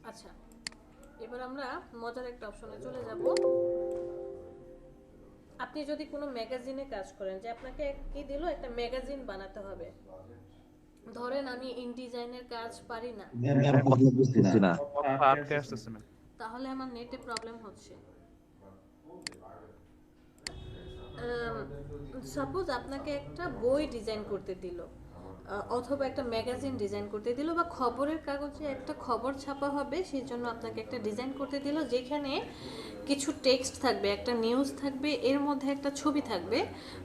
আচ্ছা, এবার আমরা মজার একটা অপশনে চলে যাব। আপনি যদি কোনো ম্যাগাজিনে কাজ করেন, যে আপনাকে কি দিল, একটা ম্যাগাজিন বানাতে হবে। ধরেন আমি ইনডিজাইনের কাজ পারি না, ম্যাম কথা বুঝছি না। আটকে আসতেছে ম্যাম। তাহলে আমার নেটে প্রবলেম হচ্ছে। সাপোজ আপনাকে একটা বই ডিজাইন করতে দিল, অথবা একটা ম্যাগাজিন ডিজাইন করতে দিল, বা খবরের কাগজে একটা খবর ছাপা হবে, সেই জন্য আপনাকে একটা ডিজাইন করতে দিল, যেখানে কিছু টেক্সট থাকবে, একটা নিউজ থাকবে, এর মধ্যে একটা ছবি থাকবে,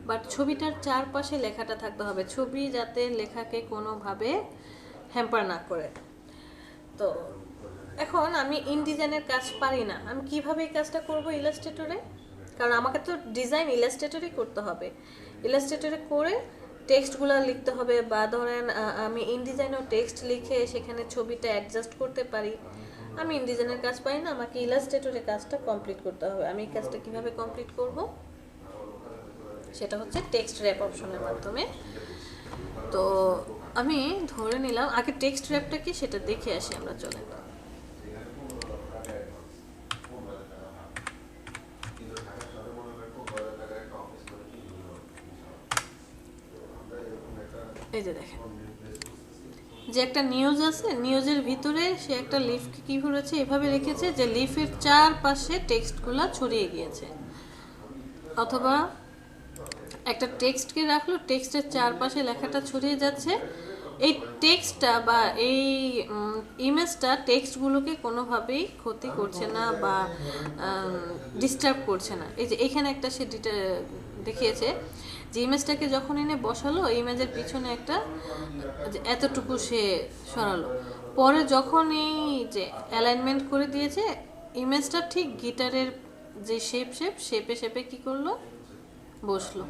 বাট ছবিটার চারপাশে লেখাটা থাকতে হবে, ছবি যাতে লেখাকে কোনোভাবে হ্যাম্পার না করে। তো এখন আমি ইনডিজাইনের কাজ পারি না, আমি কিভাবে এই কাজটা করব ইলাস্ট্রেটরে? কারণ আমাকে তো ডিজাইন ইলাস্ট্রেটরই করতে হবে। ইলাস্ট্রেটরে করে টেক্সটগুলো লিখতে হবে, বা ধরেন আমি ইনডিজাইনও টেক্সট লিখে সেখানে ছবিটা অ্যাডজাস্ট করতে পারি। আমি ইনডিজাইনের কাজ পাই না, আমাকে ইলাস্ট্রেটরে কাজটা কমপ্লিট করতে হবে। আমি এই কাজটা কিভাবে কমপ্লিট করব, সেটা হচ্ছে টেক্সট র্যাপ অপশনের মাধ্যমে। তো আমি ধরে নিলাম, আগে টেক্সট র্যাপটা কি সেটা দেখে আসি আমরা, চলেন। এই যে দেখেন, যে একটা নিউজ আছে, নিউজের ভিতরে সে একটা লিফকে কি করেছে, এভাবে রেখেছে যে লিফের চারপাশে টেক্সটগুলো ছড়িয়ে গিয়েছে, অথবা একটা টেক্সটকে রাখলো, টেক্সটের চারপাশে লেখাটা ছড়িয়ে যাচ্ছে। এই টেক্সটটা বা এই ইমেজটা টেক্সটগুলোকে কোনোভাবেই ক্ষতি করছে না বা ডিস্টার্ব করছে না। এই যে এখানে একটা সে দেখিয়েছে যে ইমেজটাকে যখন এনে বসালো, ইমেজের পিছনে একটা এতটুকু সে সরালো, পরে যখন এই যে অ্যালাইনমেন্ট করে দিয়েছে, ইমেজটা ঠিক গিটারের যে শেপে শেপে কি করলো, বসলো।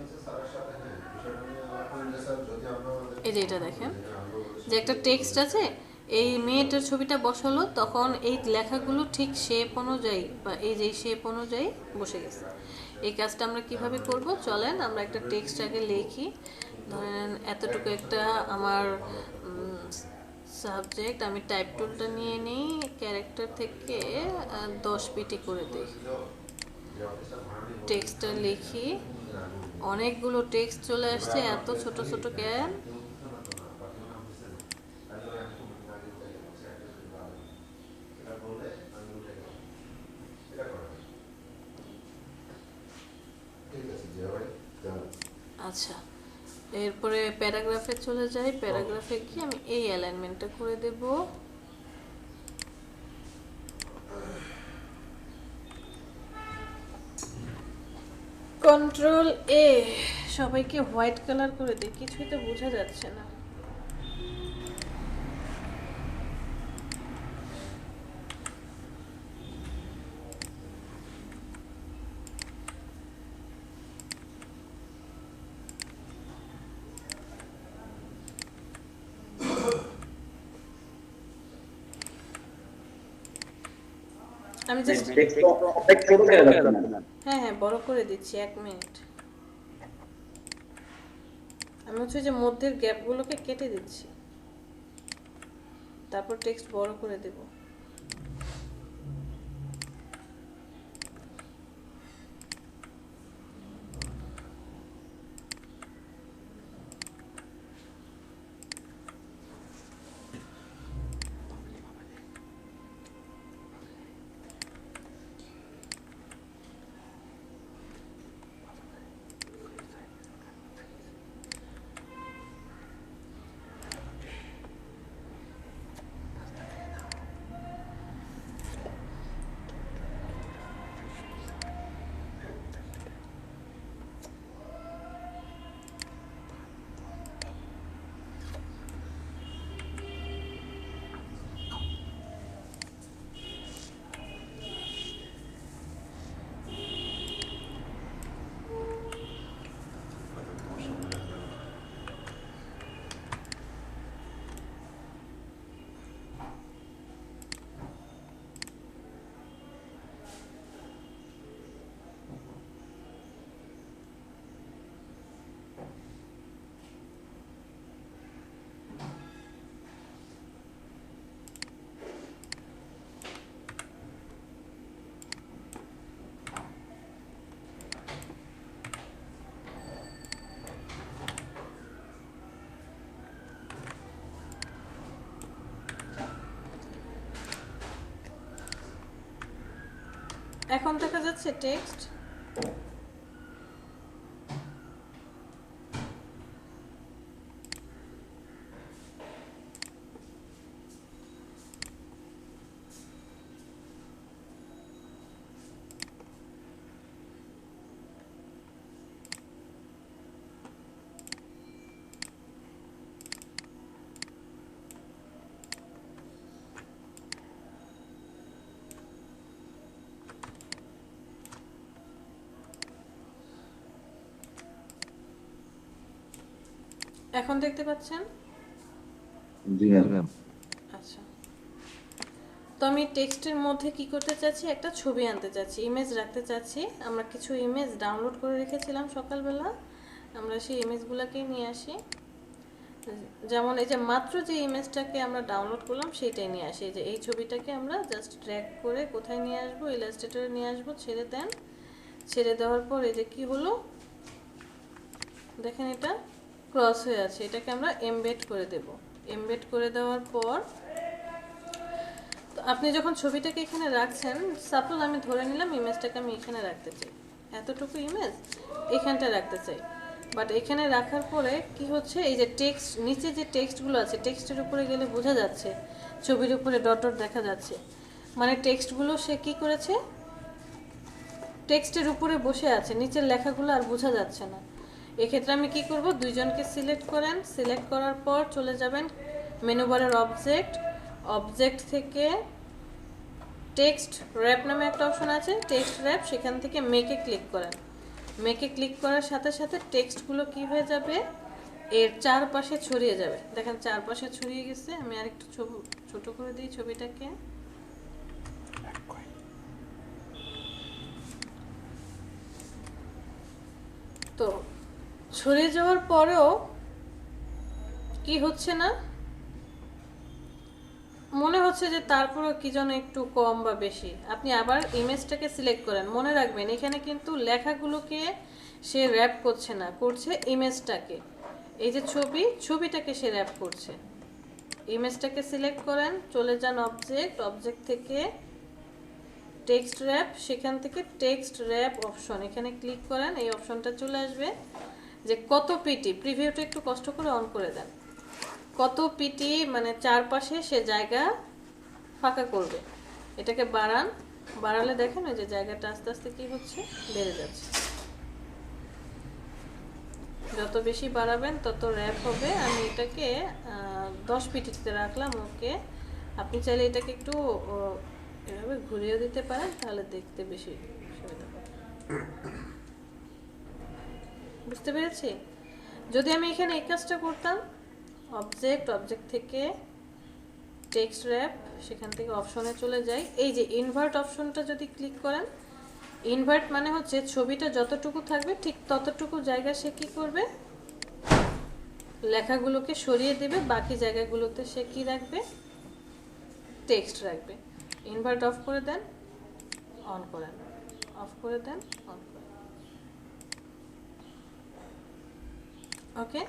এই যে এটা দেখেন, যে একটা টেক্সট আছে, এই মেয়েটার ছবিটা বসালো, তখন এই লেখাগুলো ঠিক শেপ অনুযায়ী বা এই যে শেপ অনুযায়ী বসে গেছে। এই কাজটা আমরা কিভাবে করব, চলেন আমরা একটা টেক্সট আগে লিখি। ধরেন এতটুকু একটা আমার সাবজেক্ট, আমি টাইপ টুলটা নিয়ে নিই, ক্যারেক্টার থেকে 10 পিটি করে দিই, টেক্সটটা লিখি। অনেকগুলো টেক্সট চলে আসছে, এত ছোট ছোট কেন? আচ্ছা, এরপরে প্যারাগ্রাফে চলে যাই। প্যারাগ্রাফে গিয়ে আমি এই অ্যালাইনমেন্টটা করে দেব। কন্ট্রোল এ, সবাইকে হোয়াইট কালার করে দিই, কিছুই তো বোঝা যাচ্ছে না। আমি জাস্ট টেক্সট অনেক ছোট হয়ে যাচ্ছে না। হ্যাঁ হ্যাঁ বড় করে দিচ্ছি, 1 মিনিট। আমি হচ্ছে যে মধ্যের গ্যাপগুলোকে কেটে দিচ্ছি, তারপর টেক্সট বড় করে দেব। এখন দেখা যাচ্ছে টেক্সট। এখন দেখতে পাচ্ছেন? জি ম্যাম। আচ্ছা, তো আমি টেক্সটের মধ্যে কি করতে চাচ্ছি, একটা ছবি আনতে চাচ্ছি, ইমেজ রাখতে চাচ্ছি। আমরা কিছু ইমেজ ডাউনলোড করে রেখেছিলাম সকালবেলা, আমরা সেই ইমেজগুলোকে নিয়ে আসি। যেমন এই যে মাত্র যে ইমেজটাকে আমরা ডাউনলোড করলাম সেইটাই নিয়ে আসি। এই যে এই ছবিটাকে আমরা জাস্ট ড্র্যাগ করে কোথায় নিয়ে আসবো, ইলাস্ট্রেটরে নিয়ে আসবো, ছেড়ে দেন। ছেড়ে দেওয়ার পর এই যে কি হলো দেখেন, এটা ক্রস হয়ে আছে, এটাকে আমরা এমবেড করে দেব। এমবেড করে দেওয়ার পর তো আপনি যখন ছবিটাকে এখানে রাখছেন, সাপোজ আমি ধরে নিলাম ইমেজটাকে আমি এখানে রাখতে চাই, এতটুকু ইমেজ এখানটা রাখতে চাই। বাট এখানে রাখার পরে কি হচ্ছে, এই যে টেক্সট, নিচে যে টেক্সটগুলো আছে, টেক্সটের উপরে গেলে বোঝা যাচ্ছে ছবির উপরে ডট ডট দেখা যাচ্ছে, মানে টেক্সটগুলো সে কি করেছে, টেক্সটের উপরে বসে আছে, নিচের লেখাগুলো আর বোঝা যাচ্ছে না। এক্ষেত্রে আমি কি করব, দুইজনকে সিলেক্ট করেন, সিলেক্ট করার পর চলে যাবেন মেনু বারের অবজেক্ট, অবজেক্ট থেকে টেক্সট র্যাপ নামে একটা অপশন আছে, টেক্সট র্যাপ, সেখান থেকে মেকে ক্লিক করেন। মেকে ক্লিক করার সাথে সাথে টেক্সটগুলো কি হয়ে যাবে, এর চারপাশে ছড়িয়ে যাবে। দেখেন চারপাশে ছড়িয়ে গেছে। আমি আরেকটু ছোট করে দিই ছবিটাকে। তো ছড়িয়ে যাওয়ার পরেও কি হচ্ছে না, মনে হচ্ছে যে তারপরেও কি যেন একটু কম বা বেশি। আপনি আবার ইমেজটাকে সিলেক্ট করেন, মনে রাখবেন এখানে কিন্তু লেখাগুলোকে সে র্যাপ করছে না, করছে ইমেজটাকে। এই যে ছবিটাকে সে র্যাপ করছে। ইমেজটাকে সিলেক্ট করেন, চলে যান অবজেক্ট, অবজেক্ট থেকে টেক্সট র্যাপ, সেখান থেকে টেক্সট র্যাপ অপশন, এখানে ক্লিক করেন, এই অপশনটা চলে আসবে যে কত পিটি, প্রিভিউটা একটু কষ্ট করে অন করে দেন, কত পিটি মানে চারপাশে সে জায়গা ফাঁকা করবে। এটাকে বাড়ান, বাড়ালে দেখেন ওই যে জায়গাটা আস্তে আস্তে কি হচ্ছে, বেড়ে যাচ্ছে। যত বেশি বাড়াবেন তত র্যাপ হবে। আমি এটাকে 10 পিটিতে রাখলাম, ওকে। আপনি চাইলে এটাকে একটু এভাবে ঘুরিয়ে দিতে পারেন, তাহলে দেখতে বেশি সুবিধা হবে। বুঝতে পেরেছি? যদি আমি এখানে এই কাজটা করতাম, অবজেক্ট, অবজেক্ট থেকে টেক্সট র্যাপ, সেখান থেকে অপশনে চলে যাই। এই যে ইনভার্ট অপশনটা যদি ক্লিক করেন, ইনভার্ট মানে হচ্ছে ছবিটা যতটুকু থাকবে ঠিক ততটুকু জায়গা সে কী করবে, লেখাগুলোকে সরিয়ে দেবে, বাকি জায়গাগুলোতে সে কী রাখবে, টেক্সট রাখবে। ইনভার্ট অফ করে দেন, অন করেন, অফ করে দেন, অন করেন। ওকে,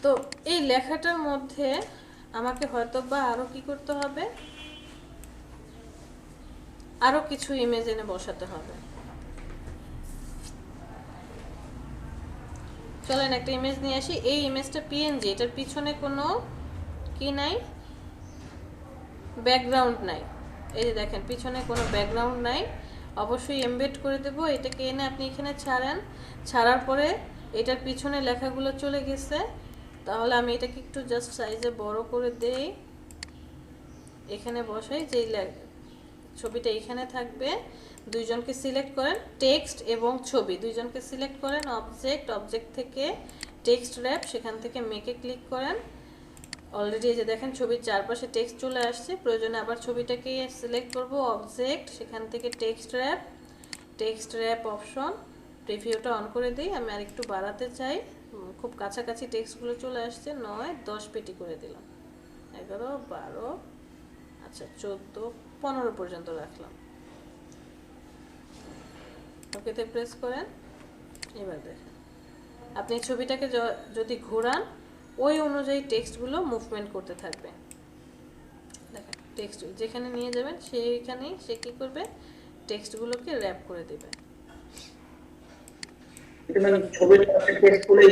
তো এই লেখাটার মধ্যে আমাকে হয়তো বা আরও কী করতে হবে, আরও কিছু ইমেজ এনে বসাতে হবে। চলেন একটা ইমেজ নিয়ে আসি। এই ইমেজটা পিএনজি, এটার পিছনে কোনো কি নাই, ব্যাকগ্রাউন্ড নাই। এই যে দেখেন পিছনে কোনো ব্যাকগ্রাউন্ড নাই, অবশ্যই এমবেড করে দেব। এটাকে এনে আপনি এখানে ছাড়েন, ছাড়ার পরে এটার পিছনে লেখাগুলো চলে গেছে। তাহলে আমি এটাকে একটু জাস্ট সাইজে বড় করে দেই, এখানে বসাই, যেই ছবিটা এখানে থাকবে। দুইজনকে সিলেক্ট করেন, টেক্সট এবং ছবি দুইজনকে সিলেক্ট করেন, অবজেক্ট, অবজেক্ট থেকে টেক্সট র্যাপ, সেখান থেকে মেকে ক্লিক করেন। অলরেডি এই যে দেখেন ছবির চারপাশে টেক্সট চলে আসছে। প্রয়োজনে আবার ছবিটাকে সিলেক্ট করব, অবজেক্ট, সেখান থেকে টেক্সট র্যাপ অপশন, প্রিভিউটা অন করে দিই। আমি আর একটু বাড়াতে চাই, খুব কাছাকাছি টেক্সটগুলো চলে আসছে। 9, 10 পেটি করে দিলাম, 11, 12, আচ্ছা 14, 15 পর্যন্ত রাখলাম। ওকেতে প্রেস করেন। এবার দেখেন আপনি ছবিটাকে যদি ঘোরান, ওই অনুযায়ী টেক্সটগুলো মুভমেন্ট করতে থাকবে। দেখেন টেক্সট যেখানে নিয়ে যাবেন সেইখানেই সে কী করবে, টেক্সটগুলোকে র্যাপ করে দেবে। এটা মানে ছবির পাশে টেক্সট গুলো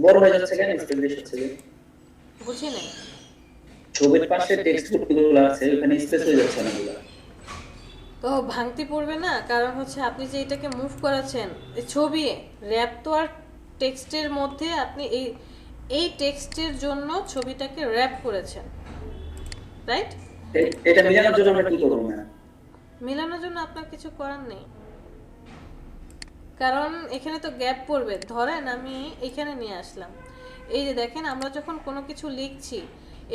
বড় হয়ে যাচ্ছে কেন, স্পেস বেশি হচ্ছে যে? বুঝি নাই। ছবির পাশে টেক্সট গুলো আছে, ওখানে স্পেস হয়ে যাচ্ছে না গুলো। তো ভাঙতি পড়বে না, কারণ হচ্ছে আপনি যে এটাকে মুভ করাচ্ছেন, এই ছবি র্যাপ তো আর টেক্সটের মধ্যে, আপনি এই টেক্সটের জন্য ছবিটাকে র্যাপ করেছেন, রাইট? এটা মেলানোর জন্য আমরা কি করব না? মেলানোর জন্য আপনার কিছু করার নেই, কারণ এখানে তো গ্যাপ পড়বে। ধরেন আমি এখানে নিয়ে আসলাম, এই যে দেখেন আমরা যখন কোনো কিছু লিখছি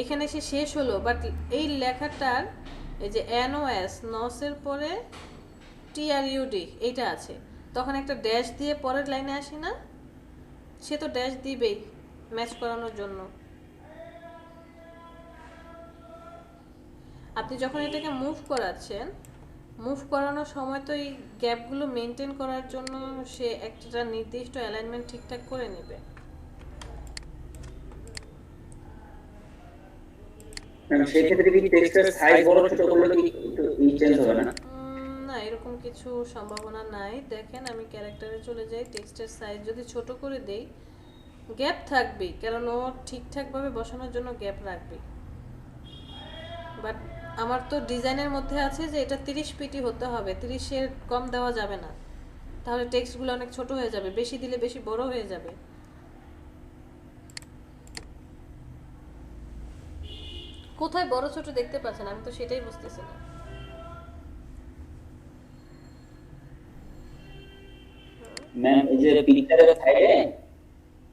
এখানে সে শেষ হলো, বাট এই লেখাটার এই যে NOS, নসের পরে TRUD এইটা আছে, তখন একটা ড্যাশ দিয়ে পরের লাইনে আসি না, সে তো ড্যাশ দিবেই ম্যাচ করানোর জন্য। আপনি যখন এটাকে মুভ করাচ্ছেন, মুভ করানোর সময় তো এই গ্যাপগুলো মেনটেন করার জন্য সে একটা নির্দিষ্ট অ্যালাইনমেন্ট ঠিকঠাক করে নেবে। সেই ক্ষেত্রে কি টেক্সটের সাইজ বড় ছোট করলে কি একটু চেঞ্জ হবে না? না, এরকম কিছু সম্ভাবনা নাই। দেখেন আমি ক্যারেক্টারে চলে যাই, টেক্সটের সাইজ যদি ছোট করে দেই, গ্যাপ থাকবেই, কারণ ও ঠিকঠাকভাবে বসানোর জন্য গ্যাপ রাখবে। বাট আমার তো ডিজাইনের মধ্যে আছে যে এটা 30 পিটি হতে হবে, 30-এর কম দেওয়া যাবে না, তাহলে টেক্সটগুলো অনেক ছোট হয়ে যাবে, বেশি দিলে বেশি বড় হয়ে যাবে। কোথায় বড় ছোট দেখতে পাচ্ছেন, আমি তো সেটাই বুঝতেছি না। ম্যাম এই যে পিকচারের সাইডে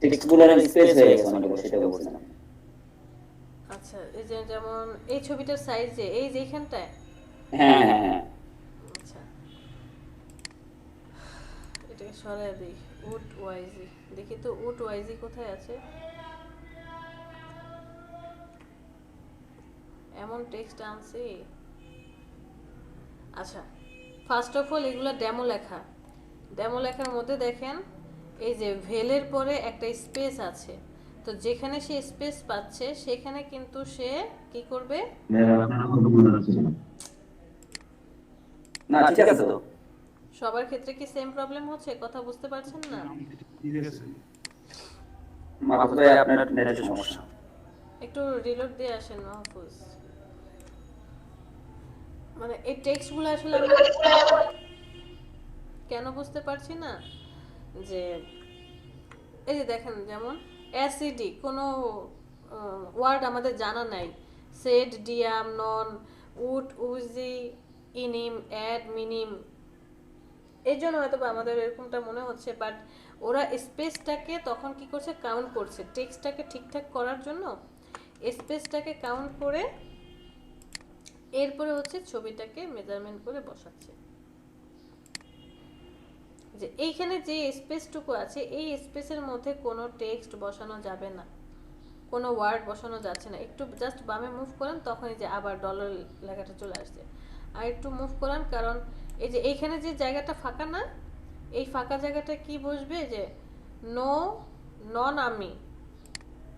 টেক্সটগুলোর স্পেস হয়ে গেছে অনেকগুলো, সেটা বলছিলাম। আচ্ছা, এই যে যেমন এই ছবিটার সাইজ যে এই যে এখানটায়, হ্যাঁ হ্যাঁ হ্যাঁ, আচ্ছা এটাকে সরাই দিই। উড ওয়াইজি, দেখি তো উড ওয়াইজি কোথায় আছে। এমন টেক্সট আনছি। আচ্ছা, ফার্স্ট অফ অল এগুলো ডেমো লেখা। ডেমো লেখার মধ্যে দেখেন এই যে ভেলের পরে একটা স্পেস আছে, তো যেখানে সে স্পেস পাচ্ছে সেখানে কিন্তু সে কি করবে, না ঠিক আছে তো। সবার ক্ষেত্রে কি সেম প্রবলেম হচ্ছে, কথা বুঝতে পারছেন না? মাহফুজ ভাই আপনার নেটের সমস্যা। একটু রিলোড দিয়ে আসেন মাহফুজ। মানে এই টেক্সটগুলো আসলে আমি কেন বুঝতে পারছি না, যে এই যে দেখেন যেমন অ্যাসিডি কোনো ওয়ার্ড আমাদের জানা নাই, সেড, ডিয়াম, নন, উড, উজি, ইনিম, অ্যাড, মিনিম, এই জন্য হয়তো আমাদের এরকমটা মনে হচ্ছে। বাট ওরা স্পেসটাকে তখন কি করছে, কাউন্ট করছে টেক্সটটাকে ঠিকঠাক করার জন্য। স্পেসটাকে কাউন্ট করে এরপরে হচ্ছে ছবিটাকে মেজারমেন্ট করে বসাচ্ছে। যে এইখানে যে স্পেসটুকু আছে এই স্পেসের মধ্যে কোনো টেক্সট বসানো যাবে না, কোনো ওয়ার্ড বসানো যাচ্ছে না। একটু জাস্ট বামে মুভ করেন, তখনই যে আবার ডলার লেখাটা চলে আসছে। আর একটু মুভ করান, কারণ এই যে এইখানে যে জায়গাটা ফাঁকা না, এই ফাঁকা জায়গাটা কি বসবে, যে নো নন আমি।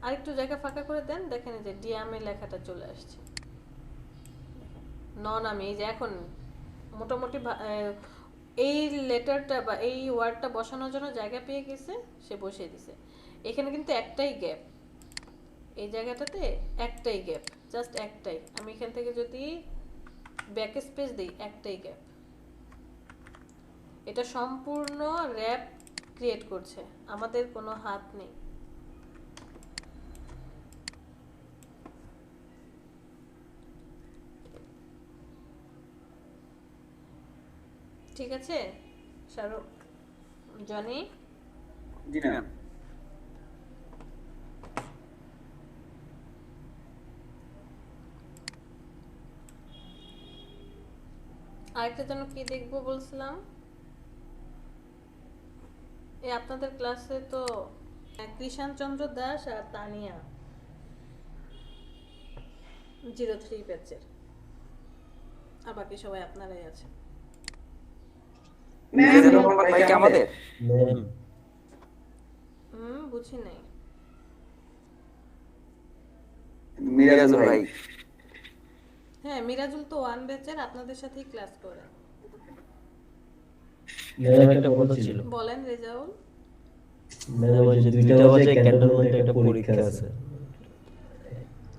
আর একটু জায়গা ফাঁকা করে দেন, দেখেন যে ডিএমএ লেখাটা চলে আসছে। নন আমি, এই যে এখন মোটামুটি এই লেটারটা বা এই ওয়ার্ডটা বসানোর জন্য জায়গা পেয়ে গেছে, সে বসিয়ে দিছে। এখানে কিন্তু একটাই গ্যাপ, এই জায়গাটাতে একটাই গ্যাপ, জাস্ট একটাই। আমি এখান থেকে যদি ব্যাক স্পেস দিই, একটাই গ্যাপ। এটা সম্পূর্ণ র্যাপ ক্রিয়েট করছে, আমাদের কোনো হাত নেই। ঠিক আছে শাহরুখ, জনি? জি ম্যাম। আরেকটা যেন কি দেখবো বলছিলাম, এই আপনাদের ক্লাসে তো কৃষাণ চন্দ্র দাস আর তানিয়া 03 ব্যাচের, আর বাকি সবাই আপনারাই আছেন। মিজানুর রহমান ভাই কি আমাদের? বুঝি নাই। মিরাজুল ভাই। হ্যাঁ, মিরাজুল তো 1 ব্যাচের, আপনাদের সাথেই ক্লাস করে। ম্যাডাম একটা কথা ছিল। বলেন রেজাউল। ম্যাডাম ওই যে 2টা বাজে ক্যান্টনমেন্টে একটা পরীক্ষা আছে।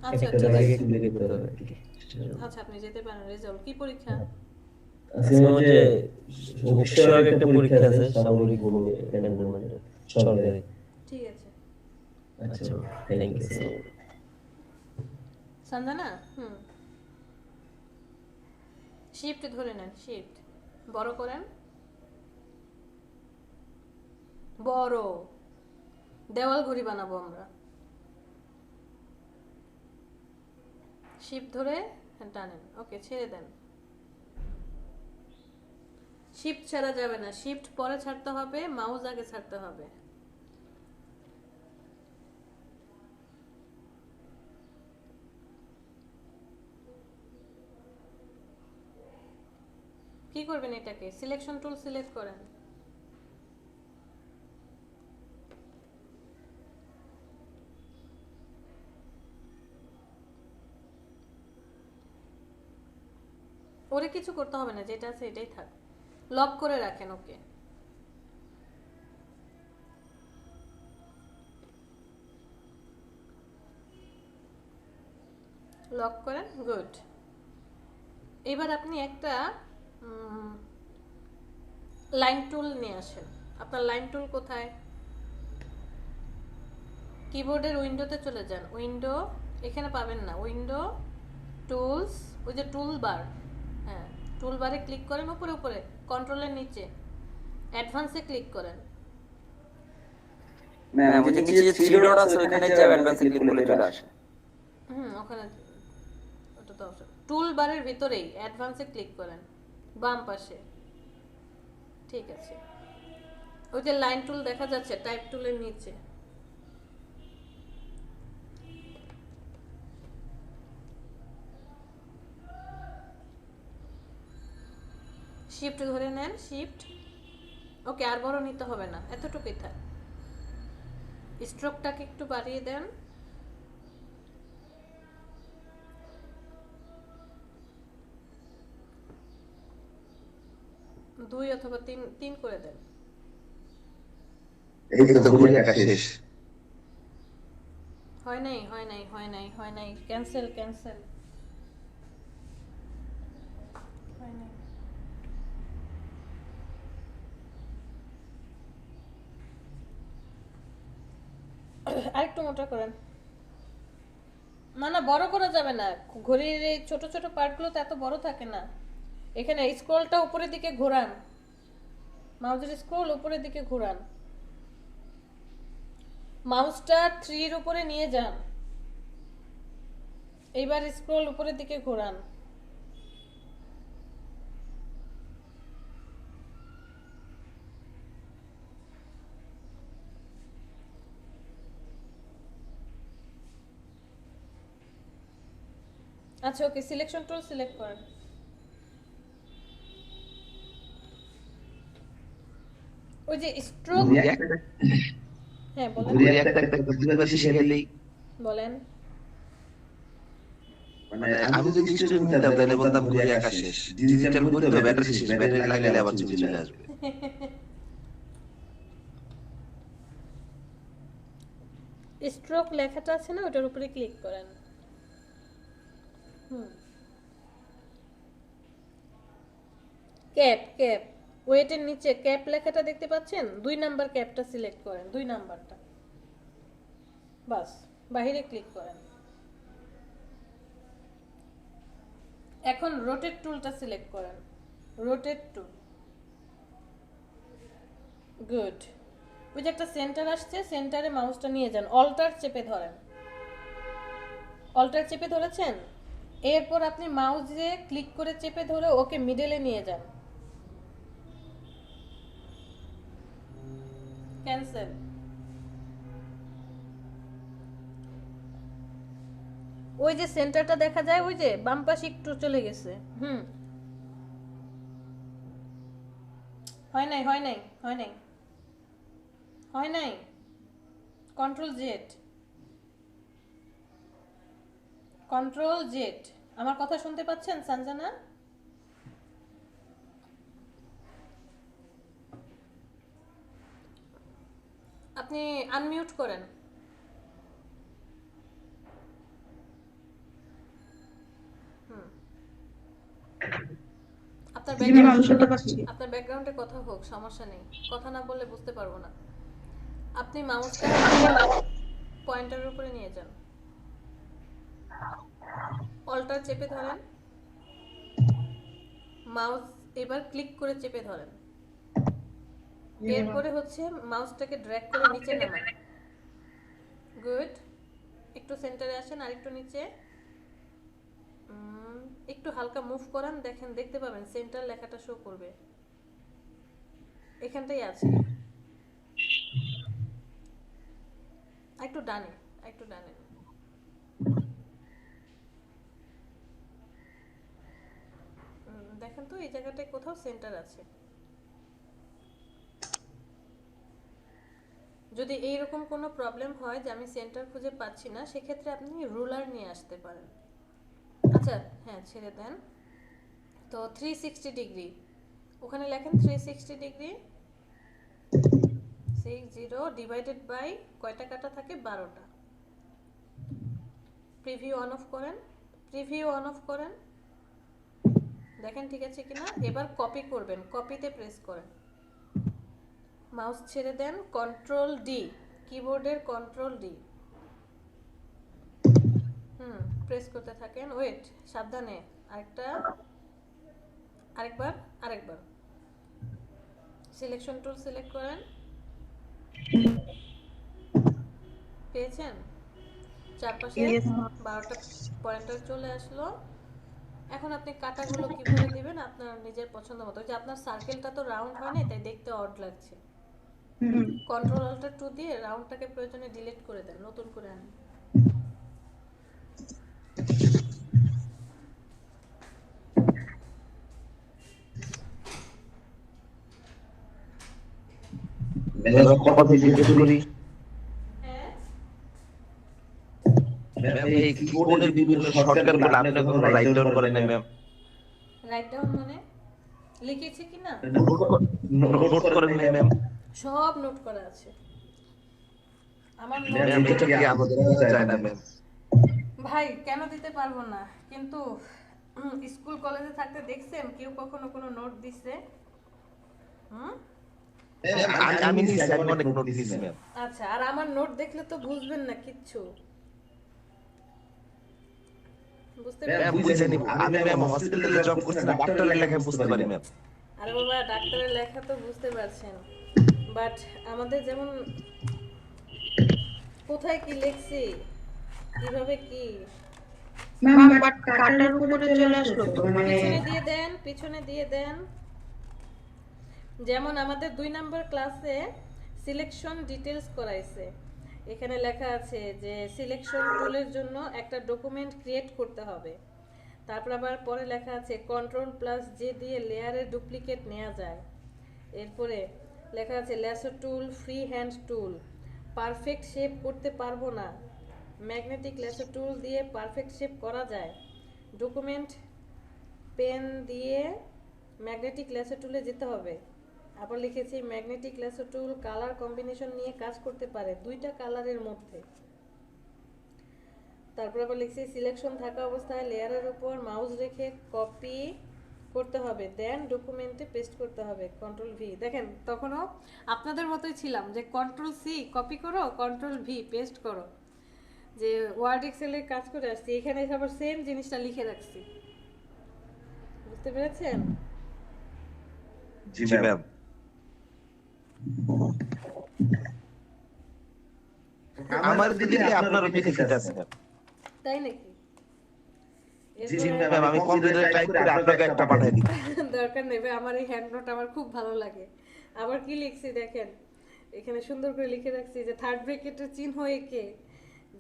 আচ্ছা একটা ঠিক জায়গায় আছে, তুলে দিতে হবে আর কি। আচ্ছা আপনি যেতে পারেন। রেজাউল, কি পরীক্ষা? আজকে ওই যে অফিসিয়াল একটা পরীক্ষা আছে সামরিক ভূমি ক্যান্টনমেন্টে সরকারি। ঠিক আছে। আচ্ছা থ্যাংক ইউ। সঞ্জনা, শিফট ধরে নেন, শিফট বড় করেন, বড় দেওয়াল ঘড়ি বানাবো আমরা। শিফট ধরে টানেন, ওকে ছেড়ে দেন। শিফট ছাড়া যাবে না, শিফট পরে ছাড়তে হবে, মাউস আগে ছাড়তে হবে। কি করবেন এটাকে? সিলেকশন টুল সিলেক্ট করেন। ওরে কিছু করতে হবে না, যেটা আছে এটাই থাক। লক করে রাখেন ওকে। লক করেন, গুড। এবার আপনি একটা লাইন টুল নিয়ে আসেন। আপনার লাইন টুল কোথায়? কিবোর্ডের উইন্ডোতে চলে যান, উইন্ডো, এখানে পাবেন না, উইন্ডো, টুলস, ওই যে টুল বার, হ্যাঁ টুল বারে ক্লিক করেন, উপরে উপরে কন্ট্রোলের নিচে অ্যাডভান্সে ক্লিক করেন। ম্যাম ওই যে নিচে যে থ্রি ডট আছে ওখানে যে অ্যাডভান্স ক্লিক করলে চলে আসে। ওখানে ওটা তো অপশন। টুল বারের ভিতরেই অ্যাডভান্সে ক্লিক করেন, বাম পাশে। ঠিক আছে, ওই যে লাইন টুল দেখা যাচ্ছে টাইপ টুলের নিচে। শিফট ধরে নেন, শিফট, ওকে আর বড় নিতে হবে না, এতটুকুই থাক। স্ট্রোকটাকে একটু বাড়িয়ে দেন, দুই অথবা তিন করে দেন। এই তো ঘুরে লেখা শেষ। হয় নাই, হয় নাই, হয় নাই, হয় নাই, ক্যান্সেল ক্যান্সেল, হয় নাই। আরেকটু মোটা করেন। না না, বড় করা যাবে না, ঘড়ির এই ছোট ছোট পার্টগুলো তো এত বড় থাকে না। এখানে স্ক্রলটা উপরের দিকে ঘোরান, মাউসের স্ক্রল উপরের দিকে ঘোরান, মাউসটা 3 এর উপরে নিয়ে যান, এইবার স্ক্রল উপরের দিকে ঘোরান। আচ্ছা ওকে, সিলেকশন টুল সিলেক্ট করেন। ওই যে স্ট্রোক, হ্যাঁ বলেন বলেন। আমি যদি স্টুডেন্ট নিতাম তাহলে বলতাম ঘুরে একা শেষ, ডিজিটাল ঘুরে তো ব্যাটারি শেষ, ব্যাটারি লাগাইলে আবার ছবি চলে আসবে। স্ট্রোক লেখাটা আছে না, ওটার উপরে ক্লিক করেন। ক্যাপ, ক্যাপ ওয়েটের নিচে ক্যাপ লেখাটা দেখতে পাচ্ছেন, 2 নাম্বার ক্যাপটা সিলেক্ট করেন, 2 নাম্বারটা, বাস বাইরে ক্লিক করেন। এখন রোটেট টুলটা সিলেক্ট করেন, রোটেট টুল, গুড। ওই যে একটা সেন্টার আসছে, সেন্টারে মাউসটা নিয়ে যান, অল্টার চেপে ধরেন, অল্টার চেপে ধরেছেন, এরপর আপনি মাউসে ক্লিক করে চেপে ধরে ওকে মিডলে নিয়ে যান, ক্যান্সেল। ওই যে সেন্টারটা দেখা যায়, ওই যে বাম পাশে একটু চলে গেছে। হয় নাই, হয় নাই, হয় নাই, হয় নাই। Control Z, control Z. আমার কথা শুনতে পাচ্ছেন সঞ্জনা? আপনি আনমিউট করেন। আপনার ব্যাকগ্রাউন্ডে কথা হোক, সমস্যা নেই, কথা না বললে বুঝতে পারবো না। আপনি মাউসটা পয়েন্টারের উপরে নিয়ে যান, অল্টার চেপে ধরেন, মাউস এবার ক্লিক করে চেপে ধরেন, এরপরে হচ্ছে মাউসটাকে ড্র্যাগ করে নিচে নামান, গুড। একটু সেন্টারে আসেন, আর একটু নিচে, একটু হালকা মুভ করান, দেখেন দেখতে পাবেন সেন্টার লেখাটা শো করবে, এখানটাই আছে। একটু ডানে, একটু ডানে, দেখেন তো এই জায়গাটায় কোথাও সেন্টার আছে। যদি এইরকম কোনো প্রবলেম হয় যে আমি সেন্টার খুঁজে পাচ্ছি না, সেক্ষেত্রে আপনি রুলার নিয়ে আসতে পারেন। আচ্ছা হ্যাঁ, ছেড়ে দেন তো। 360 ডিগ্রি, ওখানে লেখেন 360 ডিগ্রি, 60 ডিভাইডেড বাই কয়টা কাটা থাকে, 12টা। প্রিভিউ অন অফ করেন, প্রিভিউ অন অফ করেন, দেখেন ঠিক আছে কিনা। এবার কপি করবেন, কপিতে প্রেস করেন, মাউস ছেড়ে দেন, কন্ট্রোল ডি, কিবোর্ডের কন্ট্রোল ডি, প্রেস করতে থাকেন। ওয়েট, সাবধানে, আরেকবার, সিলেকশন টুল সিলেক্ট করেন, পেয়েছেন? চারপাশে 12টা পয়েন্টার চলে আসলো। এখন আপনি কাটাগুলো কিভাবে দিবেন আপনার নিজের পছন্দ মতো। যে আপনার সার্কেলটা তো রাউন্ড হয় না, তাই দেখতে অড লাগছে। কন্ট্রোল অল্টার 2 দিয়ে রাউন্ডটাকে প্রয়োজনে ডিলিট করে দেন, নতুন করে আনেন। এই কিবোর্ডের বিভিন্ন শর্টকাটগুলো আপনি কখনো রাইট ডাউন করেন না ম্যাম? রাইট ডাউন মানে লিখেছি কি না, নোট করেন না ম্যাম? সব নোট করা আছে আমার নোট। ম্যাম এটা কি আমাদের যায় না ম্যাম? ভাই কেন দিতে পারবো না, কিন্তু স্কুল কলেজে থাকতে দেখছেন কেউ কখনো কোনো নোট দিছে? আমি নিছি, আমি অনেক নোট দিছি ম্যাম। আচ্ছা, আর আমার নোট দেখলে তো বুঝবেন না কিচ্ছু, বুঝতে ম্যাম বুঝে নিব। আমি ম্যাম হসপিটালে জব করছি না, ডাক্তারের লেখা বুঝতে পারি ম্যাম। আরে বাবা, ডাক্তারের লেখা তো বুঝতে পারছেন, বাট আমাদের যেমন কোথায় কি লিখছি, কিভাবে কি ম্যাম বাট কাটার উপরে চলে আসলো তো মানে পিছনে দিয়ে দেন, পিছনে দিয়ে দেন। যেমন আমাদের 2 নম্বর ক্লাসে সিলেকশন ডিটেইলস করাইছে। এখানে লেখা আছে যে সিলেকশন টুলের জন্য একটা ডকুমেন্ট ক্রিয়েট করতে হবে। তারপর আবার পরে লেখা আছে কন্ট্রোল প্লাস জে দিয়ে লেয়ারের ডুপ্লিকেট নেওয়া যায়। এরপরে লেখা আছে ল্যাসো টুল, ফ্রি হ্যান্ড টুল, পারফেক্ট শেপ করতে পারবো না, ম্যাগনেটিক ল্যাসো টুল দিয়ে পারফেক্ট শেপ করা যায়, ডকুমেন্ট পেন দিয়ে ম্যাগনেটিক ল্যাসো টুলে যেতে হবে। আবার লিখেছি ম্যাগনেটিক ল্যাসো টুল কালার কম্বিনেশন নিয়ে কাজ করতে পারে 2টা কালারের মধ্যে। তারপর আবার লিখছি সিলেকশন থাকা অবস্থায় লেয়ারের উপর মাউস রেখে কপি করতে হবে, দেন ডকুমেন্টে পেস্ট করতে হবে, কন্ট্রোল ভি। দেখেন তখনও আপনাদের মতোই ছিলাম যে কন্ট্রোল সি কপি করো, কন্ট্রোল ভি পেস্ট করো, যে ওয়ার্ড এক্সেলে কাজ করে আসছি। এখানে আবার সেম জিনিসটা লিখে রাখছি। বুঝতে পেরেছেন? জি ম্যাম। আমার দিকে আপনারও পিছে আছে। তাই নাকি? জি ম্যাম, আমি কম্পিউটারে টাইপ করে আপনাকে একটা পাঠিয়ে দিই। দরকার নেই ভাই, আমার এই হ্যান্ড নোট আমার খুব ভালো লাগে। আবার কি লিখছি দেখেন, এখানে সুন্দর করে লিখে রাখছি যে থার্ড ব্র্যাকেটের চিহ্ন এঁকে,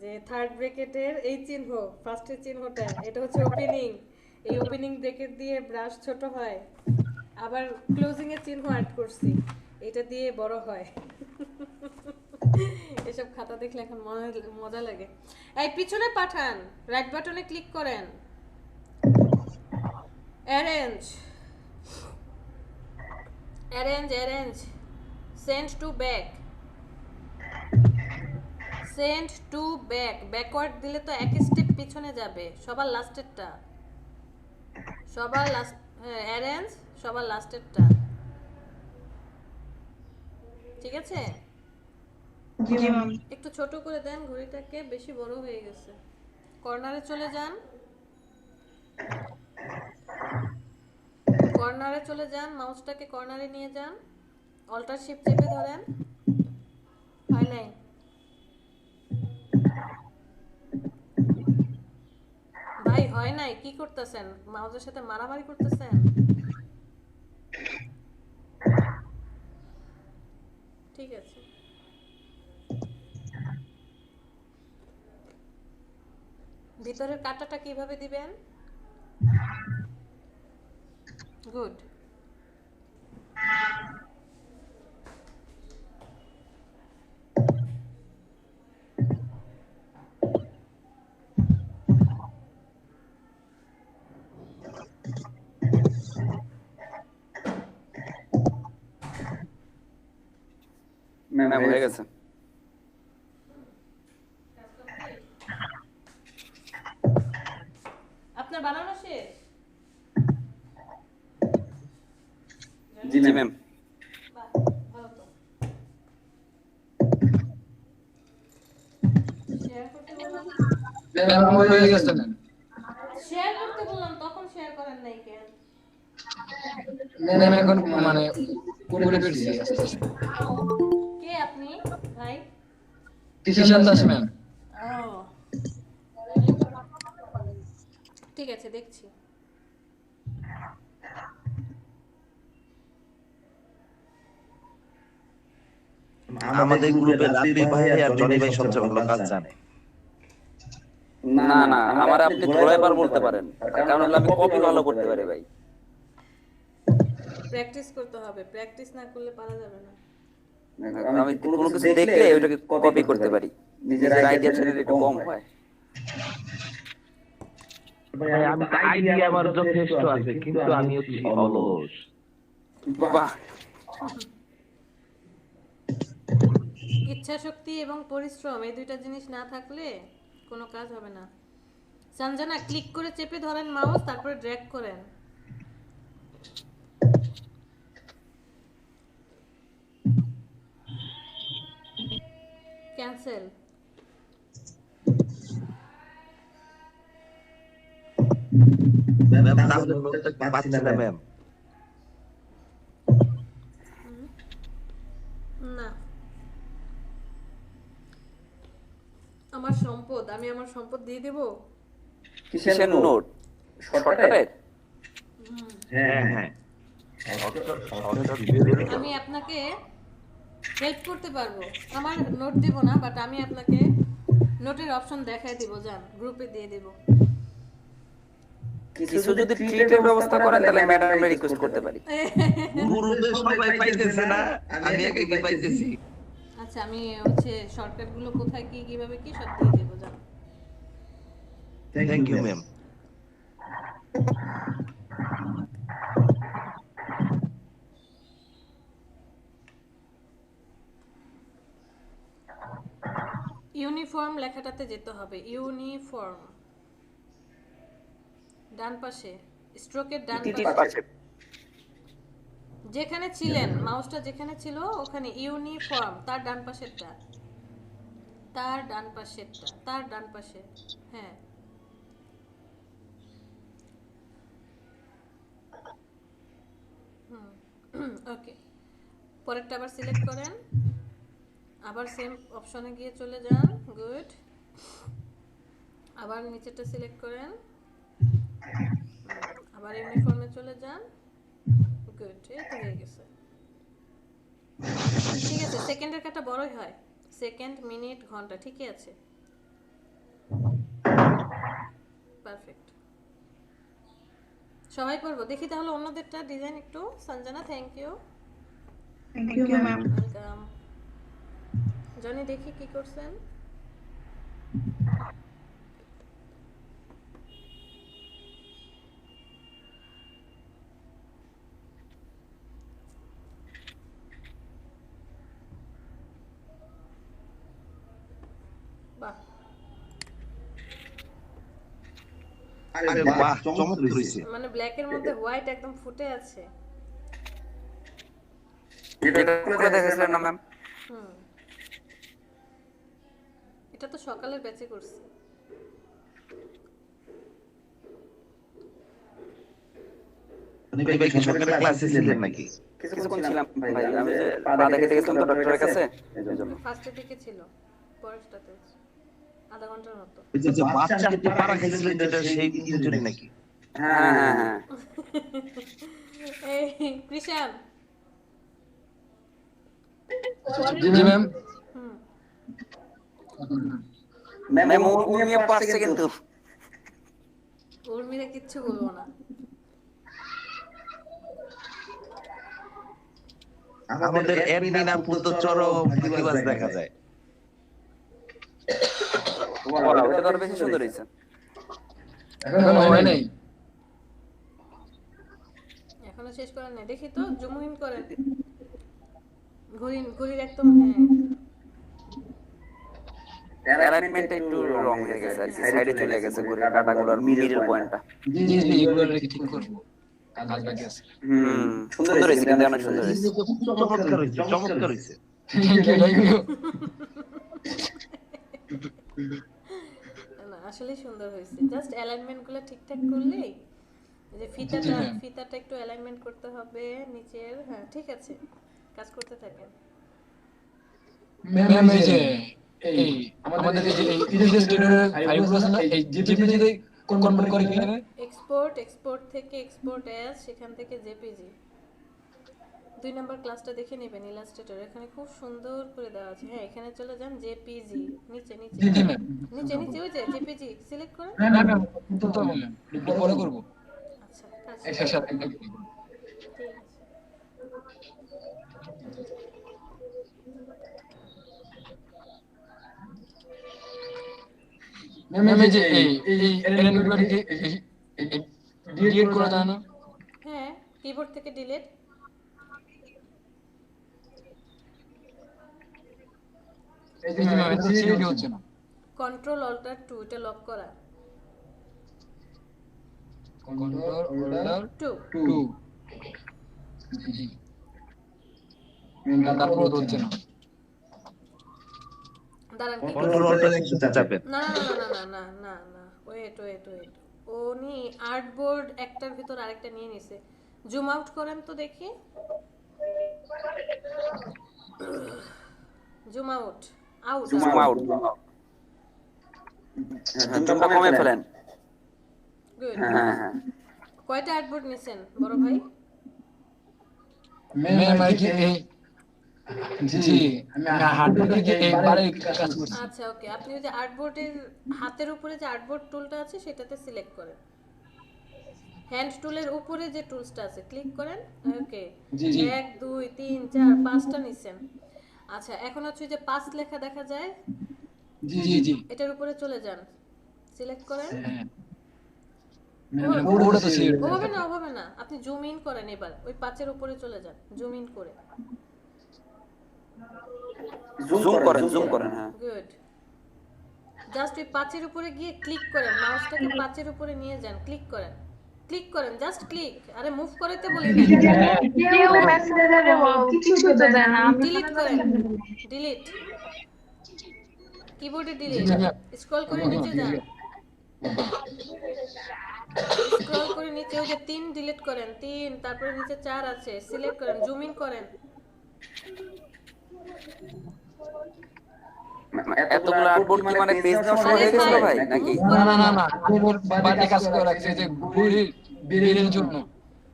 যে থার্ড ব্র্যাকেটের এই চিহ্ন, ফার্স্টের চিহ্নটা এটা হচ্ছে ওপেনিং, এই ওপেনিং ব্র্যাকেট দিয়ে ব্রাশ ছোট হয়। আবার ক্লোজিং এর চিহ্ন অ্যাড করছি, এটা দিয়ে বড় হয়। এসব খাতা দেখলে এখন মজা লাগে। এই পিছনে পাঠান, রাইট বাটনে ক্লিক করেন, arrange, arrange, arrange, send to back, send to back. Backward দিলে তো এক স্টেপ পিছনে যাবে, সবার লাস্টেরটা, সবার লাস্ট। হ্যাঁ, অ্যারেঞ্জ সবার লাস্টেরটা, ঠিক আছে? জি ম্যাম। একটু ছোট করে দেন ঘড়িটাকে, বেশি বড় হয়ে গেছে। কর্নারে চলে যান, কর্নারে চলে যান, মাউসটাকে কর্নারে নিয়ে যান, অল্টার শিফট চেপে ধরেন। হয় নাই? ভাই হয় নাই, কি করতেছেন? মাউসের সাথে মারামারি করতেছেন? ঠিক আছে, ভিতরের কাটাটা কিভাবে দিবেন? গুড। ম্যাম হয়ে গেছে। আপনার বানানো শেষ? জি ম্যাম। বাহ, ভালো তো। শেয়ার করতে বললাম, শেয়ার করতে বললাম তখন শেয়ার করেন নাই কেন? এখন মানে করে ফেলছি আস্তে আস্তে। কে আপনি ভাই? কিষান দাস ম্যাম। ও, ঠিক আছে, দেখছি। আমাদের গ্রুপে রাব্বি ভাই আর জনি ভাই সবচেয়ে ভালো কাজ জানে। না না, আমার আপনি ধরাই পার বলতে পারেন, কারণ হলো আমি কপি ভালো করতে পারি ভাই। প্র্যাকটিস করতে হবে, প্র্যাকটিস না করলে পারা যাবে না। আমি কোনো কিছু দেখলে ওইটাকে কপি করতে পারি, নিজের আইডিয়া ছেড়ে একটু কম হয়। আমি আইডিয়া আমার যথেষ্ট আছে, কিন্তু আমি হচ্ছি অলস। বাহ, ইচ্ছা শক্তি এবং পরিশ্রম, এই দুইটা জিনিস না থাকলে কোনো কাজ হবে না। সঞ্জনা, ক্লিক করে চেপে ধরেন মাউস, তারপরে ড্র্যাগ করেন। ক্যান্সেল। ম্যাম তাহলে পাচ্ছি না ম্যাম। না, আমার সম্পদ, আমি আমার সম্পদ দিয়ে দেব? কিসের নোট? শর্টকাটের? হ্যাঁ হ্যাঁ আমি আপনাকে হেল্প করতে পারবো, আমার নোট দিব না, বাট আমি আপনাকে নোটের অপশন দেখাই দিব, যান গ্রুপে দিয়ে দিব। কিছু যদি ট্রিটের ব্যবস্থা করেন তাহলে ম্যাডামে রিকোয়েস্ট করতে পারি। গুরুদের সবাই পাইতেছে না, আমি একা কি পাইতেছি। আচ্ছা, আমি হচ্ছে শর্টকাট গুলো কোথায় কি কিভাবে কি সব দিয়ে দেবো, যান। Thank you ma'am. ইউনিফর্ম লেখাটাতে যেতে হবে, ইউনিফর্ম ডান পাশে, স্ট্রোকের ডান পাশে যেখানে ছিলেন, মাউসটা যেখানে ছিল ওখানে ইউনিফর্ম, তার ডান পাশেরটা, তার ডান পাশেরটা, তার ডান পাশে, হ্যাঁ। ওকে, পরেরটা আবার সিলেক্ট করেন, আবার সেম অপশনে গিয়ে চলে যান, গুড। আবার নিচেরটা সিলেক্ট করেন, আবার ইউনিফর্মে চলে যান, গুড। এই তো হয়ে গেছে, ঠিক আছে। সেকেন্ডের কাটা বড়ই হয়, সেকেন্ড, মিনিট, ঘন্টা, ঠিকই আছে, পারফেক্ট। সবাই করবো, দেখি তাহলে অন্যদেরটা ডিজাইন একটু। Sanjana, thank you, ma'am. Welcome. Johnny, দেখি কি করছেন। বাহ, আরে বাহ, চমৎকার হইছে। মানে ব্ল্যাকের মধ্যে হোয়াইট একদম ফুটে আছে। এটা করে দেখেছিলেন না ম্যাম? এটা তো সকালের ব্যাচে করছি। উনি ভাই কি সকালে ক্লাসে ছিলেন নাকি? কিছুক্ষণ ছিলাম ভাই, আমি যে পা দেখাতে গেছিলাম তো ডক্টরের কাছে, এজন্য। ফার্স্টের দিকে ছিল, পরেরটাতে আধা ঘন্টার মতো। ওই যে বাচ্চা হাতে পাড়া খাইছিলেন যেটা, সেই ইনজুরি নাকি? হ্যাঁ হ্যাঁ হ্যাঁ। এই কৃষান, জি ম্যাম। ম্যাম উর্মিয়া পারছে কিন্তু। উর্মিরা কিচ্ছু বলবো না। আমাদের অ্যাডমিন আপু তো চরম ফাঁকিবাজ দেখা যায়। ওরা ওটা তো আরো বেশি সুন্দর হয়েছে। এখনো হয় নাই। এখনো শেষ করেন নাই, দেখি তো, জুমইন করেন, ঘড়ির একদম, হ্যাঁ। অ্যালাইনমেন্টটা একটু রং হয়ে গেছে আর কি, সাইডে চলে গেছে ঘুরে কাটাগুলোর মিডল পয়েন্টটা। জি জি, এগুলো রেখে ঠিক করব, কাজ বাকি আছে। সুন্দর হয়েছে কিন্তু, অনেক সুন্দর হয়েছে। চমৎকার হইছে, চমৎকার হইছে। Thank you. না, আসলেই সুন্দর হয়েছে, জাস্ট অ্যালাইনমেন্ট গুলো ঠিকঠাক করলেই, এই যে ফিতাটা একটু অ্যালাইনমেন্ট করতে হবে নিচের, হ্যাঁ ঠিক আছে, কাজ করতে থাকেন। ম্যাম এই যে এই আমাদের এই যে ইরেজার স্টেডের ফাইলগুলো আছে না, এই জেপিজি তে কনভার্ট করে কিভাবে? এক্সপোর্ট থেকে এক্সপোর্ট অ্যাজ, সেখান থেকে জেপিজি। 2 নাম্বার ক্লাসটা দেখে নেবেন, ইলাস্ট্রেটর এখানে খুব সুন্দর করে দেওয়া আছে। হ্যাঁ, এখানে চলে যান, জেপিজি, নিচে জি ম্যাম। নিচে ওই যে জেপিজি সিলেক্ট করেন। না না ম্যাম, তো ম্যাম পরে করব। আচ্ছা, একসাথে ঠিক আছে। ম্যাম এই যে এই এলিমেন্টগুলো কি ডিলিট করা যায় না? হ্যাঁ, কিবোর্ড থেকে ডিলিট। এই যে ম্যাম এটা সিলেক্ট হচ্ছে না। কন্ট্রোল অল্টার 2, এটা লক করা। Control alter 2। জি ম্যাম, তারপর হচ্ছে না। দাঁড়ান, কি কন্ট্রোল অল্টার একসাথে চাপেন। না, ওয়েট, উনি আর্টবোর্ড একটার ভিতর আরেকটা নিয়ে নিছে। জুম আউট করেন তো দেখি, জুম আউট। জুমটা কমে ফেলেন। গুড। হ্যাঁ হ্যাঁ কয়টা আর্টবোর্ড নিছেন বড় ভাই? ম্যাম আর কি এই জি আমি হার্ডবোর্ডে কি এইবারে কাজ করছি। আচ্ছা ওকে, আপনি ওই যে আর্টবোর্ডের হাতের উপরে যে আর্টবোর্ড টুলটা আছে সেটাতে সিলেক্ট করেন। হ্যান্ড টুলের উপরে যে টুলসটা আছে ক্লিক করেন। ওকে, জি জি 1 2 3 4 5টা নিছেন। আচ্ছা এখন হচ্ছে যে 5 লেখা দেখা যায়, জি জি জি এটার উপরে চলে যান, সিলেক্ট করেন। হ্যাঁ ম্যাম বোর্ডে তো সিলেক্ট ওভাবে না, আপনি জুম ইন করেন, এবার ওই 5 এর উপরে চলে যান, জুম ইন করে। জুম করেন হ্যাঁ। গুড। জাস্ট ওই 5 এর উপরে গিয়ে ক্লিক করেন, মাউসটাকে 5 এর উপরে নিয়ে যান, ক্লিক করেন, জাস্ট ক্লিক। আরে মুভ করতে বলি না, কেউ মেসেঞ্জারে কিছু তো দেয় না। ডিলিট করেন, ডিলিট, কিবোর্ডে ডিলিট। স্ক্রল করে নিচে যান, স্ক্রল করে নিচে ওই যে 3 ডিলিট করেন, 3, তারপরে নিচে 4 আছে, সিলেক্ট করেন, জুম ইন করেন। এতগুলো আর্টবোর্ড কি মানে পেজ নষ্ট হয়ে গেছিল ভাই নাকি? না না না না কিবোর্ড বাদে কাজ করে রাখছে যে ঘড়ির বেরের জন্য।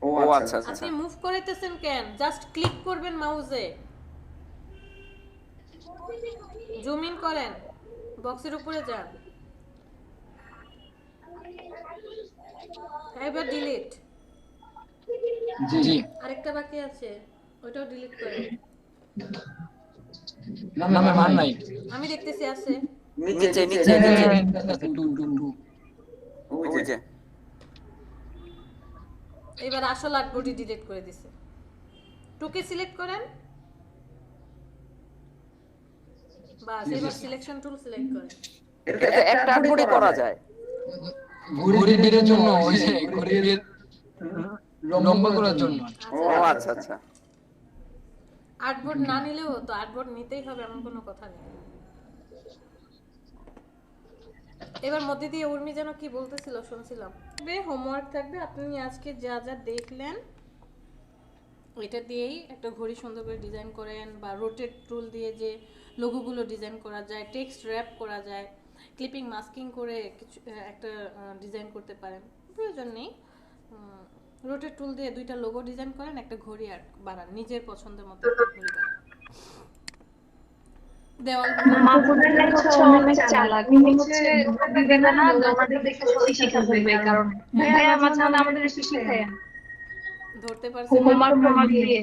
ও আচ্ছা আচ্ছা আপনি মুভ করাইতেছেন কেন? জাস্ট ক্লিক করবেন মাউসে, জুম ইন করেন, বক্সের উপরে যান, এবার ডিলিট। জি জি আরেকটা বাকি আছে, ওটাও ডিলিট করেন। না না ম্যাম আর নাই। আমি দেখতেছি আছে, নিচে ওই যে এবার আসল আর্টবোর্ডই ডিলিট করে দিছে। টুকে সিলেক্ট করেন, বাস এবার সিলেকশন টুল সিলেক্ট করেন। এটা একটা আর্টবোর্ডে করা যায়। ঘড়ির বেরের জন্য ওই যে ঘড়ির লম্বা করার জন্য। ও আচ্ছা আচ্ছা। আর্টবোর্ড না নিলেও হতো, আর্টবোর্ড নিতেই হবে এমন কোনো কথা নেই। এবার মধ্যে দিয়ে উর্মি যেন কি বলতেছিল শুনছিলাম। হোমওয়ার্ক থাকবে, আপনি আজকে যা যা দেখলেন ওইটা দিয়েই একটা ঘড়ি সুন্দর করে ডিজাইন করেন, বা রোটেট টুল দিয়ে যে লোগোগুলো ডিজাইন করা যায়, টেক্সট র্যাপ করা যায়, ক্লিপিং মাস্কিং করে কিছু একটা ডিজাইন করতে পারেন, প্রয়োজন নেই। রোটেট টুল দিয়ে 2টা লোগো ডিজাইন করেন, একটা ঘড়ি আর বানান, নিজের পছন্দের মতো একটা ঘড়ি বানান। দেওয়াল মাহবুবের লেখা অনেক চালাক, হচ্ছে দিবে না, আমাদের দেখে সবই শিখা ফেলবে। এই কারণে ভাইয়া মাঝে মাঝে আমাদের একটু শিখায় ধরতে পারছেন হোমওয়ার্ক দিয়ে